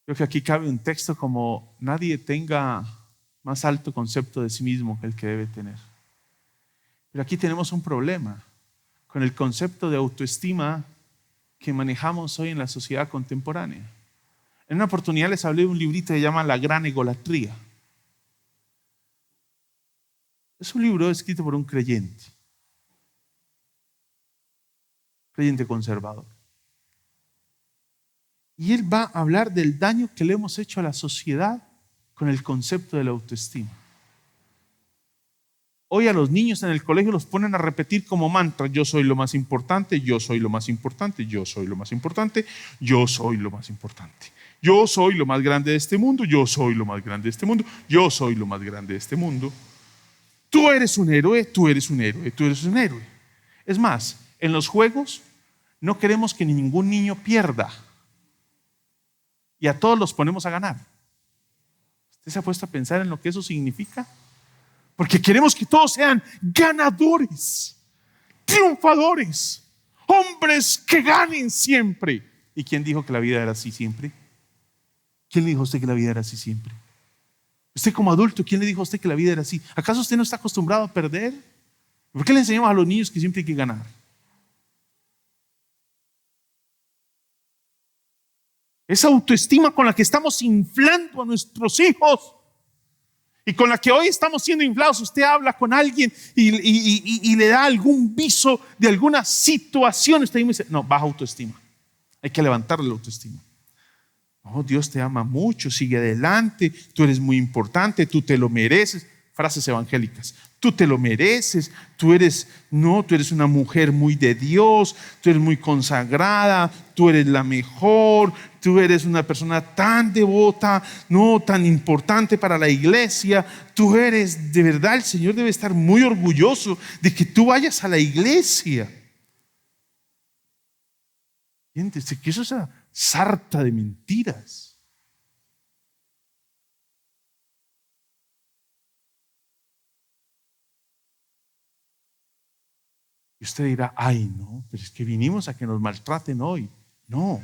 Creo que aquí cabe un texto como: nadie tenga más alto concepto de sí mismo que el que debe tener. Pero aquí tenemos un problema con el concepto de autoestima que manejamos hoy en la sociedad contemporánea. En una oportunidad les hablé de un librito que se llama La Gran Egolatría. Es un libro escrito por un creyente conservador. Y él va a hablar del daño que le hemos hecho a la sociedad con el concepto de la autoestima. Hoy a los niños en el colegio los ponen a repetir como mantra: yo soy lo más importante, yo soy lo más importante, yo soy lo más importante, yo soy lo más importante. Yo soy lo más grande de este mundo, yo soy lo más grande de este mundo, yo soy lo más grande de este mundo. Tú eres un héroe, tú eres un héroe, tú eres un héroe. Es más, en los juegos no queremos que ningún niño pierda. Y a todos los ponemos a ganar. ¿Usted se ha puesto a pensar en lo que eso significa? Porque queremos que todos sean ganadores, triunfadores, hombres que ganen siempre. ¿Y quién dijo que la vida era así siempre? ¿Quién le dijo a usted que la vida era así siempre? Usted como adulto, ¿quién le dijo a usted que la vida era así? ¿Acaso usted no está acostumbrado a perder? ¿Por qué le enseñamos a los niños que siempre hay que ganar? Esa autoestima con la que estamos inflando a nuestros hijos y con la que hoy estamos siendo inflados. Usted habla con alguien y le da algún viso de alguna situación. Usted dice, no, baja autoestima. Hay que levantarle la autoestima. No, Dios te ama mucho, sigue adelante, tú eres muy importante, tú te lo mereces. Frases evangélicas. Tú te lo mereces, tú eres una mujer muy de Dios, tú eres muy consagrada, tú eres la mejor, tú eres una persona tan devota, tan importante para la iglesia. Tú eres, de verdad, el Señor debe estar muy orgulloso de que tú vayas a la iglesia. ¿Entiendes? Que eso es una sarta de mentiras. Y usted dirá, ay no, pero es que vinimos a que nos maltraten hoy. No,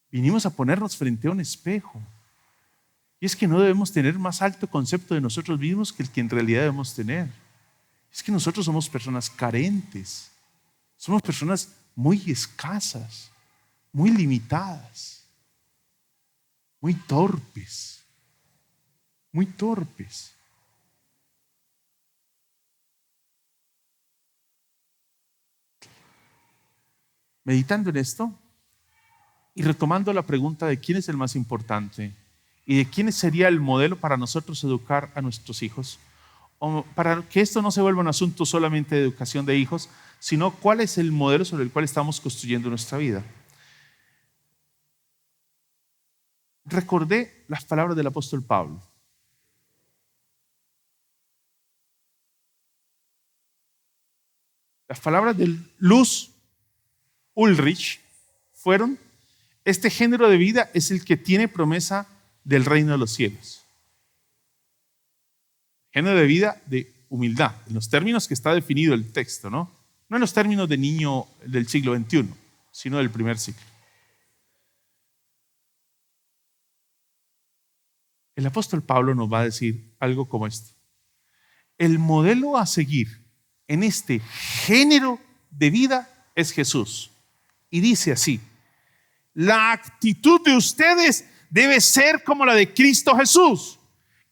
vinimos a ponernos frente a un espejo. Y es que no debemos tener más alto concepto de nosotros mismos que el que en realidad debemos tener. Es que nosotros somos personas carentes. Somos personas muy escasas, muy limitadas, muy torpes, muy torpes. Meditando en esto y retomando la pregunta de quién es el más importante y de quién sería el modelo para nosotros educar a nuestros hijos, o para que esto no se vuelva un asunto solamente de educación de hijos, sino cuál es el modelo sobre el cual estamos construyendo nuestra vida. Recordé las palabras del apóstol Pablo. Las palabras de Luz Ulrich fueron: este género de vida es el que tiene promesa del reino de los cielos. Género de vida de humildad, en los términos que está definido el texto, ¿no? No en los términos de niño del siglo XXI, sino del primer siglo. El apóstol Pablo nos va a decir algo como esto: el modelo a seguir en este género de vida es Jesús. Y dice así: la actitud de ustedes debe ser como la de Cristo Jesús,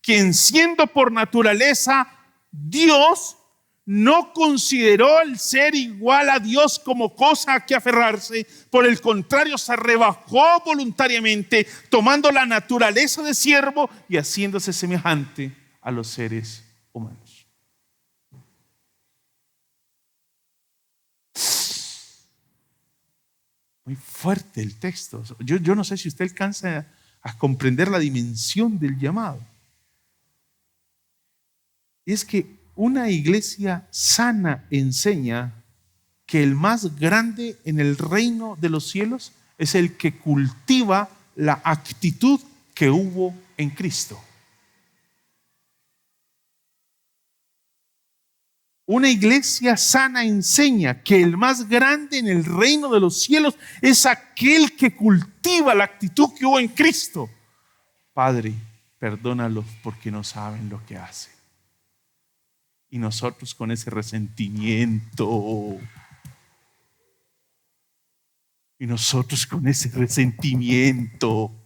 quien siendo por naturaleza Dios, no consideró el ser igual a Dios como cosa a que aferrarse. Por el contrario, se rebajó voluntariamente, tomando la naturaleza de siervo y haciéndose semejante a los seres humanos. Muy fuerte el texto. Yo no sé si usted alcanza a comprender la dimensión del llamado. Y es que una iglesia sana enseña que el más grande en el reino de los cielos es el que cultiva la actitud que hubo en Cristo. Una iglesia sana enseña que el más grande en el reino de los cielos es aquel que cultiva la actitud que hubo en Cristo. Padre, perdónalos porque no saben lo que hacen. Y nosotros con ese resentimiento. Y nosotros con ese resentimiento.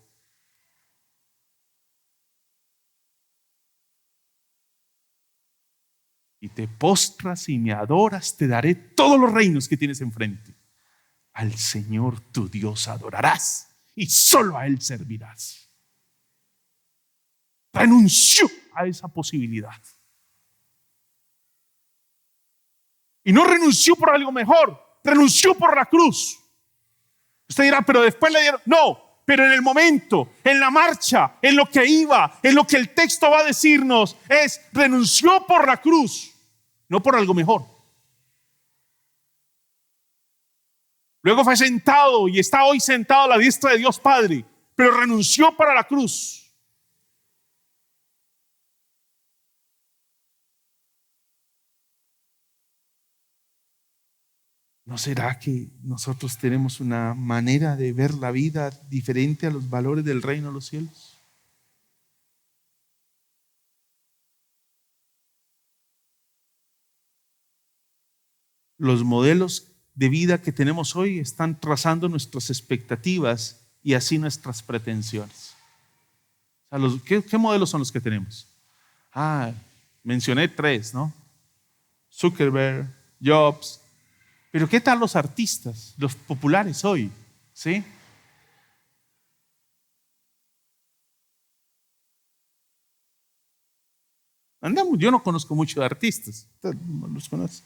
Y te postras y me adoras, te daré todos los reinos que tienes enfrente. Al Señor tu Dios adorarás y solo a Él servirás. Renunció a esa posibilidad. Y no renunció por algo mejor, renunció por la cruz. Usted dirá, pero después le dieron. No, pero en el momento, en la marcha, en lo que iba, en lo que el texto va a decirnos, es renunció por la cruz, no por algo mejor. Luego fue sentado y está hoy sentado a la diestra de Dios Padre, pero renunció para la cruz. ¿No será que nosotros tenemos una manera de ver la vida diferente a los valores del reino de los cielos? Los modelos de vida que tenemos hoy están trazando nuestras expectativas y así nuestras pretensiones. O sea, ¿qué modelos son los que tenemos? Mencioné 3, ¿no? Zuckerberg, Jobs. Pero ¿qué tal los artistas, los populares hoy? ¿Sí? Andamos, yo no conozco mucho de artistas. ¿Usted los conoce?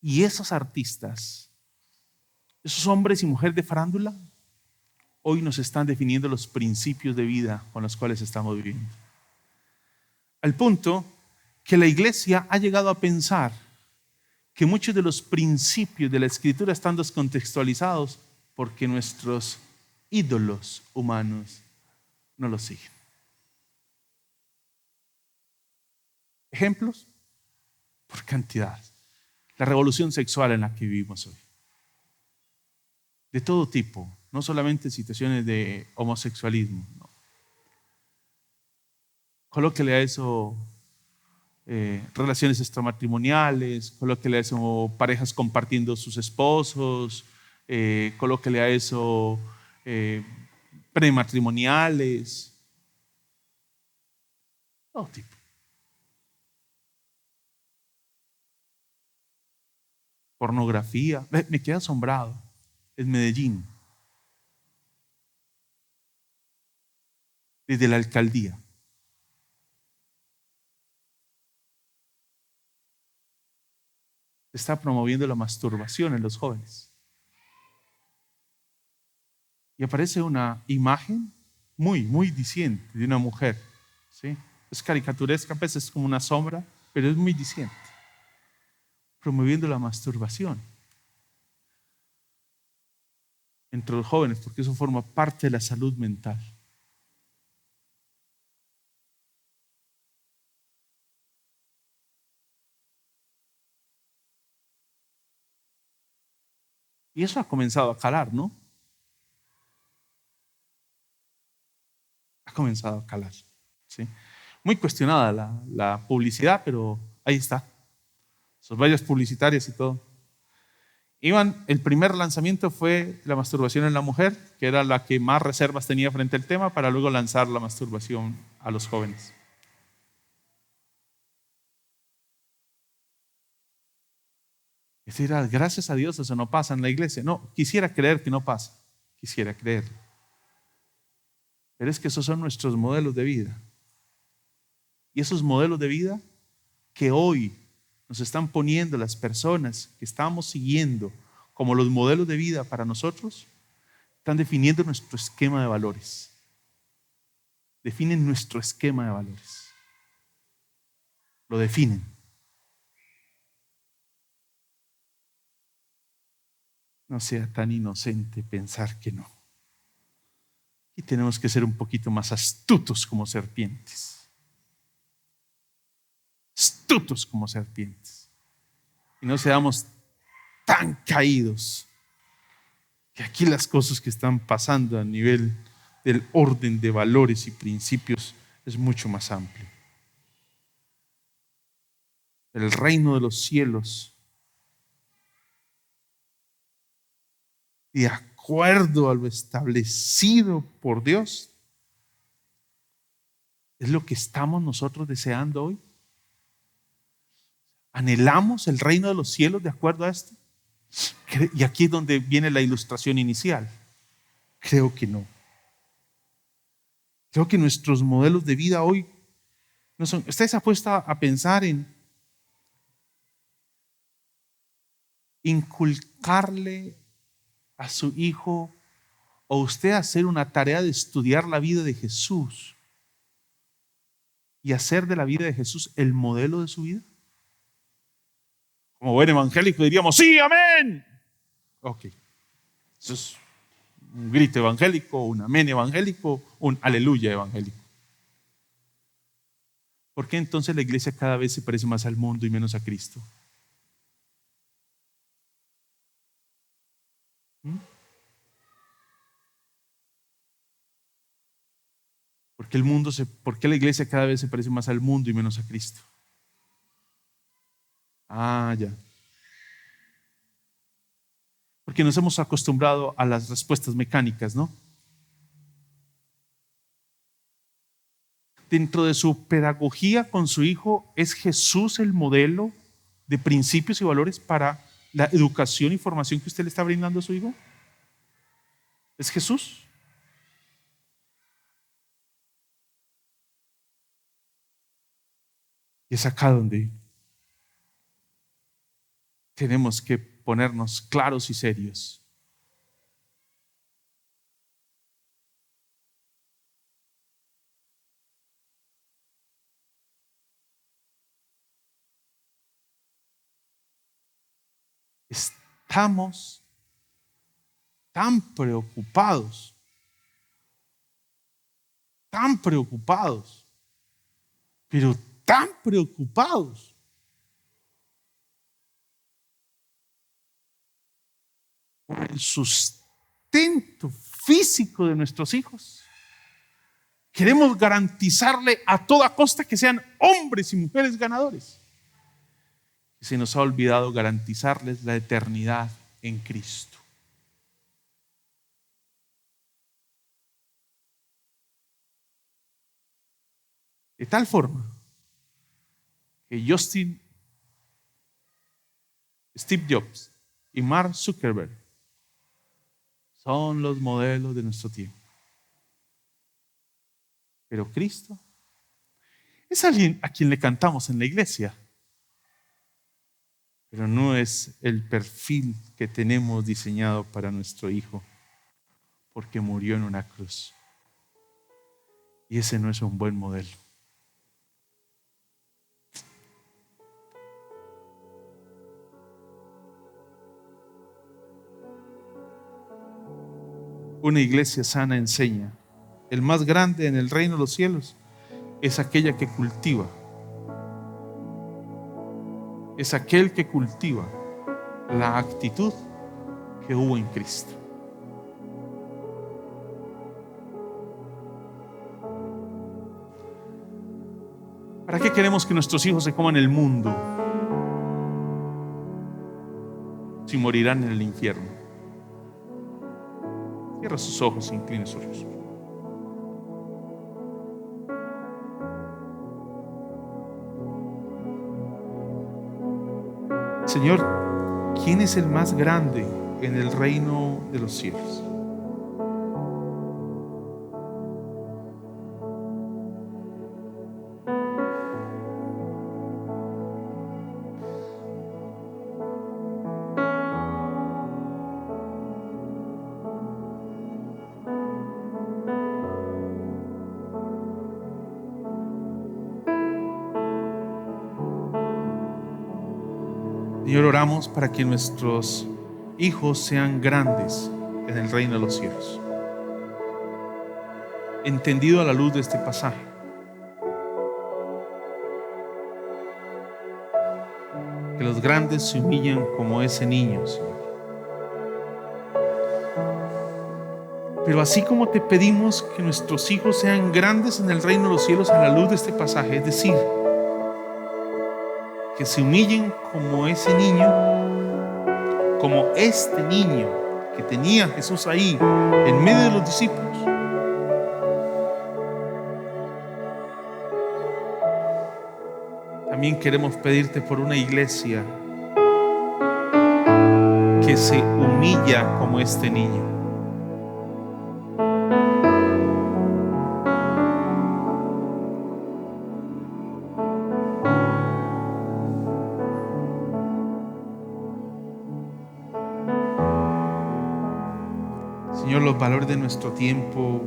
Y esos artistas, esos hombres y mujeres de farándula, hoy nos están definiendo los principios de vida con los cuales estamos viviendo. Al punto que la iglesia ha llegado a pensar que muchos de los principios de la Escritura están descontextualizados porque nuestros ídolos humanos no los siguen. Ejemplos por cantidad. la revolución sexual en la que vivimos hoy. De todo tipo, no solamente situaciones de homosexualismo. ¿No? Colóquele a eso relaciones extramatrimoniales, colóquele a eso parejas compartiendo sus esposos, colóquele a eso prematrimoniales, todo tipo. Pornografía. Me quedé asombrado. En Medellín, desde la alcaldía, se está promoviendo la masturbación en los jóvenes. Y aparece una imagen muy diciente de una mujer. ¿Sí? Es caricaturesca, a veces es como una sombra, pero es muy diciente. Promoviendo la masturbación entre los jóvenes, porque eso forma parte de la salud mental. Y eso ha comenzado a calar, ¿no? Ha comenzado a calar. ¿Sí? Muy cuestionada la publicidad, pero ahí está. Sus vallas publicitarias y todo. El primer lanzamiento fue la masturbación en la mujer, que era la que más reservas tenía frente al tema, para luego lanzar la masturbación a los jóvenes. Es decir, gracias a Dios eso no pasa en la iglesia. No, quisiera creer que no pasa. Quisiera creer. Pero es que esos son nuestros modelos de vida. Y esos modelos de vida que hoy nos están poniendo las personas que estamos siguiendo como los modelos de vida para nosotros, están definiendo nuestro esquema de valores. Definen nuestro esquema de valores. Lo definen. No sea tan inocente pensar que no. Y tenemos que ser un poquito más astutos como serpientes. Astutos como serpientes. Y no seamos tan caídos que aquí las cosas que están pasando a nivel del orden de valores y principios es mucho más amplio. El reino de los cielos, de acuerdo a lo establecido por Dios, es lo que estamos nosotros deseando hoy. ¿Anhelamos el reino de los cielos de acuerdo a esto? Y aquí es donde viene la ilustración inicial. Creo que no. Creo que nuestros modelos de vida hoy no son. ¿Usted se ha puesto a pensar en inculcarle a su hijo o usted hacer una tarea de estudiar la vida de Jesús y hacer de la vida de Jesús el modelo de su vida? Como buen evangélico diríamos, sí, amén. Ok. Eso es un grito evangélico, un amén evangélico, un aleluya evangélico. ¿Por qué entonces la iglesia cada vez se parece más al mundo y menos a Cristo? ¿Mm? ¿Por qué la iglesia cada vez se parece más al mundo y menos a Cristo? Ah, ya. Porque nos hemos acostumbrado a las respuestas mecánicas, ¿no? Dentro de su pedagogía con su hijo, ¿es Jesús el modelo de principios y valores para la educación y formación que usted le está brindando a su hijo? ¿Es Jesús? Y es acá donde tenemos que ponernos claros y serios. Estamos tan preocupados, pero tan preocupados por el sustento físico de nuestros hijos. Queremos garantizarle a toda costa que sean hombres y mujeres ganadores. Y se nos ha olvidado garantizarles la eternidad en Cristo. De tal forma que Steve Jobs y Mark Zuckerberg son los modelos de nuestro tiempo. Pero Cristo es alguien a quien le cantamos en la iglesia, pero no es el perfil que tenemos diseñado para nuestro hijo, porque murió en una cruz. Y ese no es un buen modelo. Una iglesia sana enseña: el más grande en el reino de los cielos es aquella que cultiva. Es aquel que cultiva la actitud que hubo en Cristo. ¿Para qué queremos que nuestros hijos se coman el mundo si morirán en el infierno? Cierra sus ojos e incline su rostro. Señor, ¿quién es el más grande en el reino de los cielos? Señor, oramos para que nuestros hijos sean grandes en el reino de los cielos. Entendido a la luz de este pasaje, que los grandes se humillen como ese niño, Señor. Pero así como te pedimos que nuestros hijos sean grandes en el reino de los cielos a la luz de este pasaje, es decir, que se humillen como ese niño, como este niño que tenía Jesús ahí en medio de los discípulos. También queremos pedirte por una iglesia que se humilla como este niño. Señor, los valores de nuestro tiempo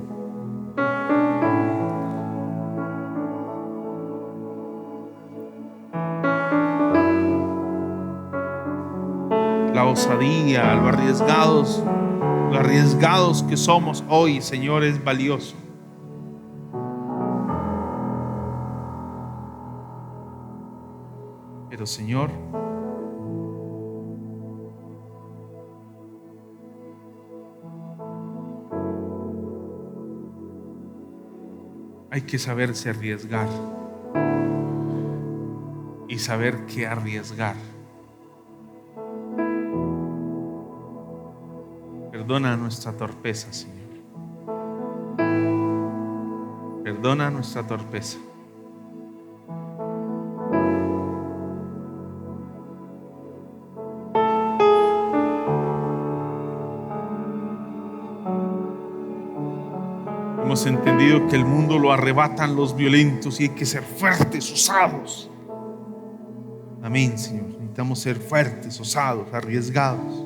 la osadía, lo arriesgados que somos hoy, Señor, es valioso. Pero, Señor, hay que saberse arriesgar y saber qué arriesgar. Perdona nuestra torpeza, Señor. Perdona nuestra torpeza. Hemos entendido que el mundo lo arrebatan los violentos y hay que ser fuertes, osados. Amén, Señor. Necesitamos ser fuertes, osados, arriesgados.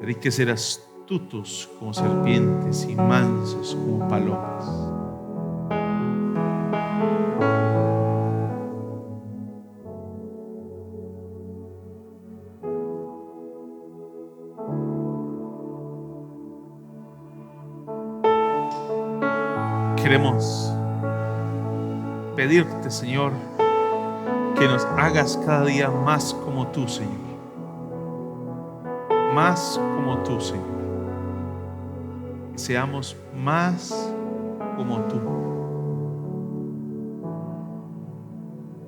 Pero hay que ser astutos como serpientes y mansos como palomas. Queremos pedirte, Señor, que nos hagas cada día más como tú, Señor. Más como tú, Señor. Que seamos más como tú.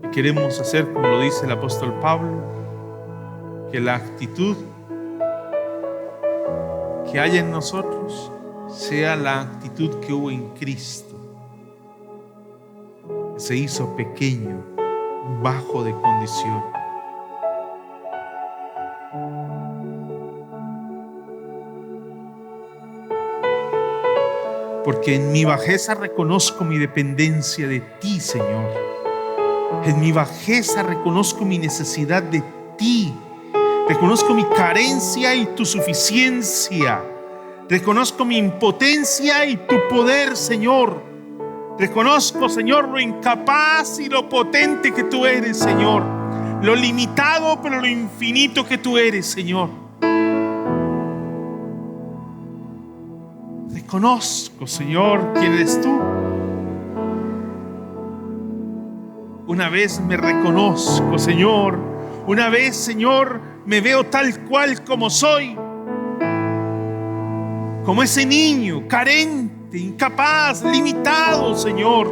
Y queremos hacer, como lo dice el apóstol Pablo, que la actitud que haya en nosotros sea la actitud que hubo en Cristo, que se hizo pequeño, bajo de condición. Porque en mi bajeza reconozco mi dependencia de ti, Señor. En mi bajeza reconozco mi necesidad de ti. Reconozco mi carencia y tu suficiencia. Reconozco mi impotencia y tu poder, Señor. Reconozco, Señor, lo incapaz y lo potente que tú eres, Señor. Lo limitado, pero lo infinito que tú eres, Señor. Reconozco, Señor, quién eres tú. Una vez me reconozco, Señor. Una vez, Señor, me veo tal cual como soy. Como ese niño, carente, incapaz, limitado, Señor.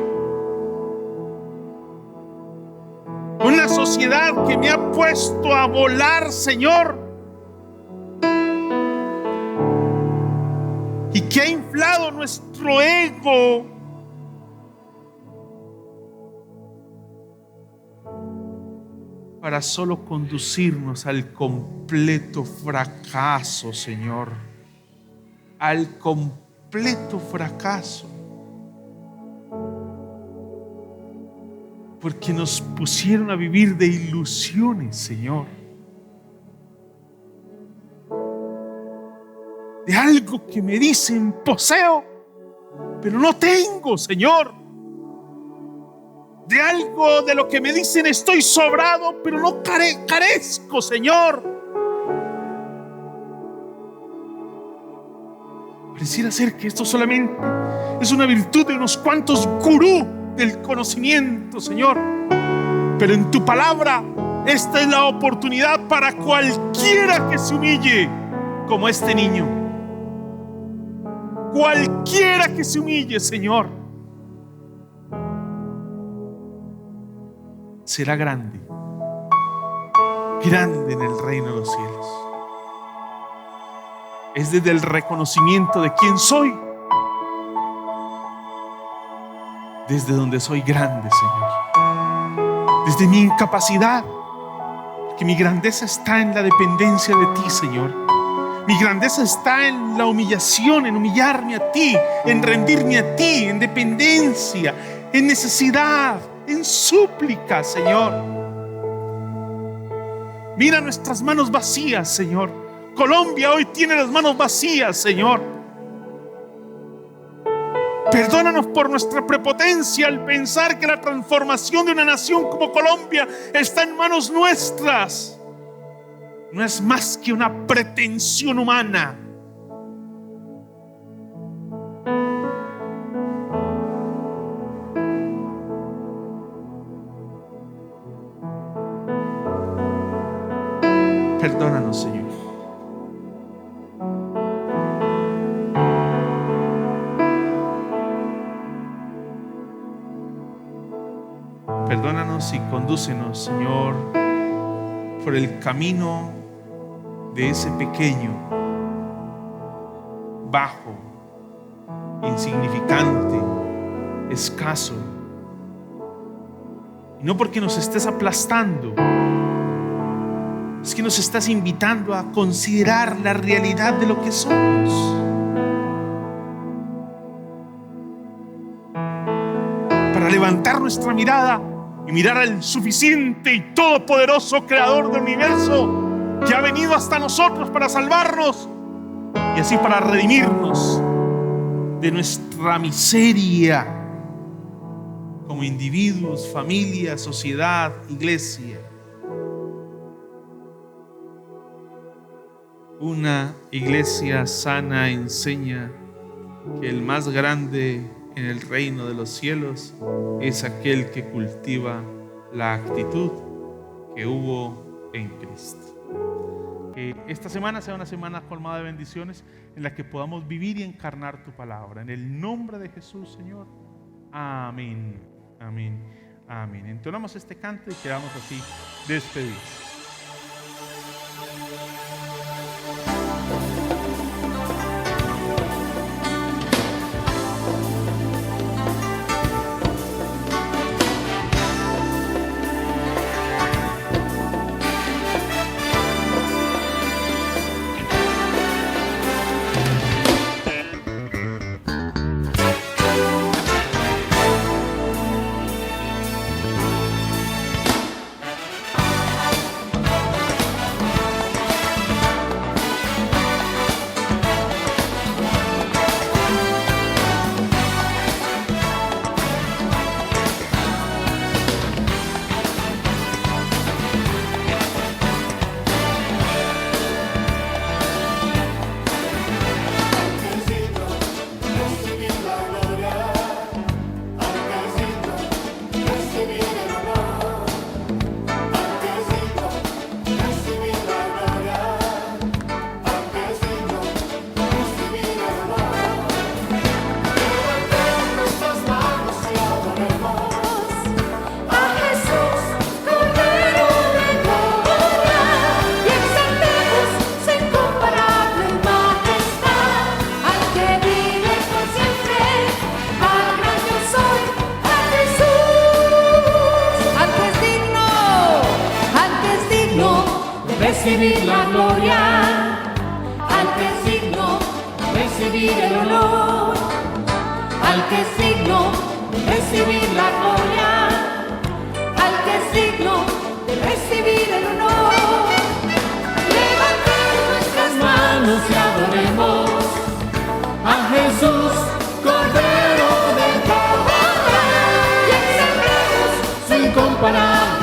Una sociedad que me ha puesto a volar, Señor. Y que ha inflado nuestro ego. Para solo conducirnos al completo fracaso, Señor. Al completo fracaso. Porque nos pusieron a vivir de ilusiones, Señor. De algo que me dicen poseo, pero no tengo, Señor. De algo de lo que me dicen estoy sobrado, pero no carezco, Señor. Pareciera ser que esto solamente es una virtud de unos cuantos gurú del conocimiento, Señor. Pero en tu palabra, esta es la oportunidad para cualquiera que se humille como este niño. Cualquiera que se humille, Señor, será grande, grande en el reino de los cielos. Es desde el reconocimiento de quién soy, desde donde soy grande, Señor. Desde mi incapacidad, porque mi grandeza está en la dependencia de ti, Señor. Mi grandeza está en la humillación, en humillarme a ti, en rendirme a ti, en dependencia, en necesidad, en súplica, Señor. Mira nuestras manos vacías, Señor. Colombia hoy tiene las manos vacías, Señor. Perdónanos por nuestra prepotencia al pensar que la transformación de una nación como Colombia está en manos nuestras. No es más que una pretensión humana. Perdónanos, Señor. Perdónanos y condúcenos, Señor, por el camino de ese pequeño, bajo, insignificante, escaso. Y no porque nos estés aplastando, es que nos estás invitando a considerar la realidad de lo que somos. Para levantar nuestra mirada y mirar al suficiente y todopoderoso creador del universo, que ha venido hasta nosotros para salvarnos y así para redimirnos de nuestra miseria como individuos, familia, sociedad, iglesia. Una iglesia sana enseña que el más grande en el reino de los cielos es aquel que cultiva la actitud que hubo en Cristo. Que esta semana sea una semana colmada de bendiciones en la que podamos vivir y encarnar tu palabra. En el nombre de Jesús, Señor. Amén, amén, amén. Entonamos este canto y quedamos así despedidos. Recibir la gloria, al que es digno, recibir el honor, al que es digno, recibir la gloria, al que es digno, recibir el honor. Levantemos nuestras manos y adoremos a Jesús, Cordero de Dios, y exaltemos su incomparable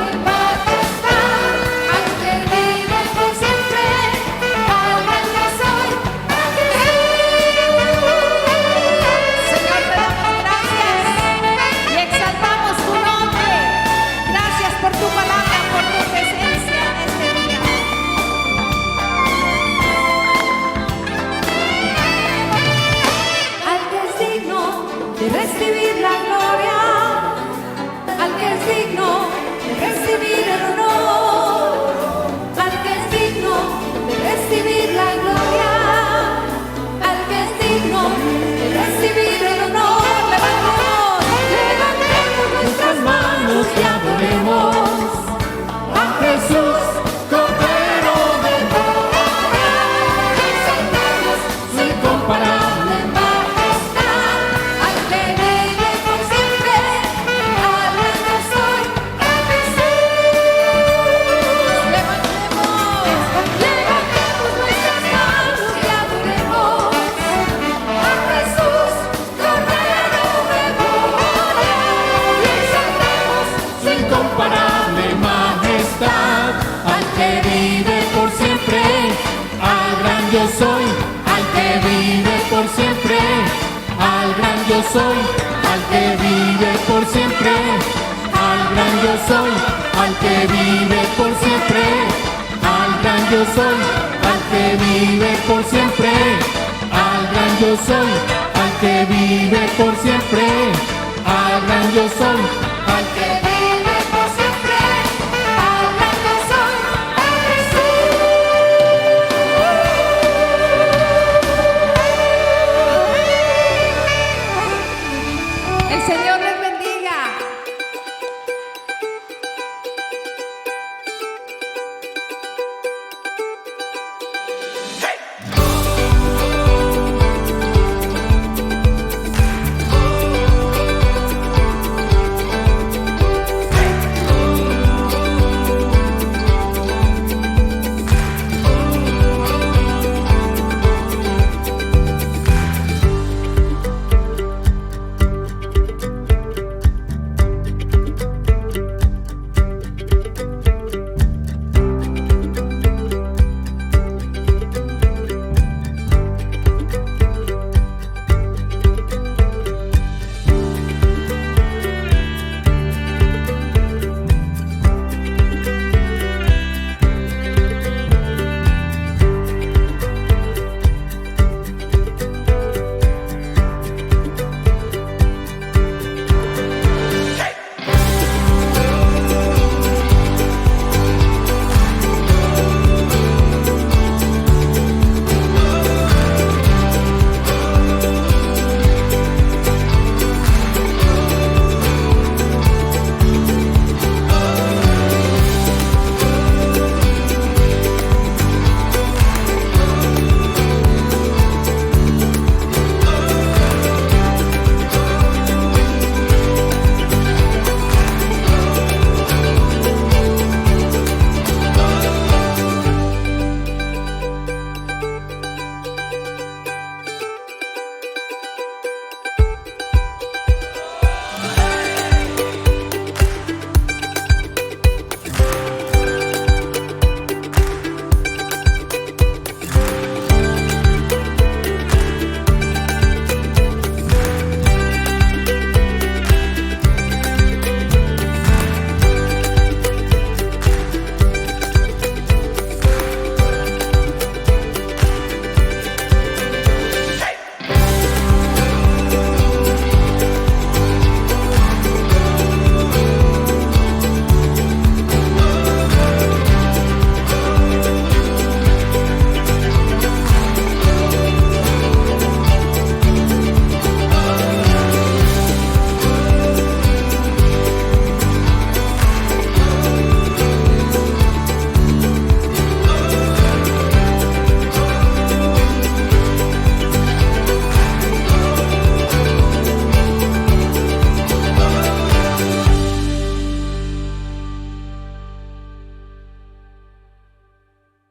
recibir la gloria, al que es digno de recibir el honor, al que es digno de recibir la gloria, al que es digno de recibir el honor. Levantemos nuestras manos y adoremos a Jesús, Cordero de Dios, y exaltemos su incomparable yo soy, al que vive por siempre, al gran yo soy, al que vive por siempre, al gran yo soy, al que vive por siempre, al gran yo soy, al que vive por siempre, al gran yo soy, al que vive por siempre, al gran yo soy.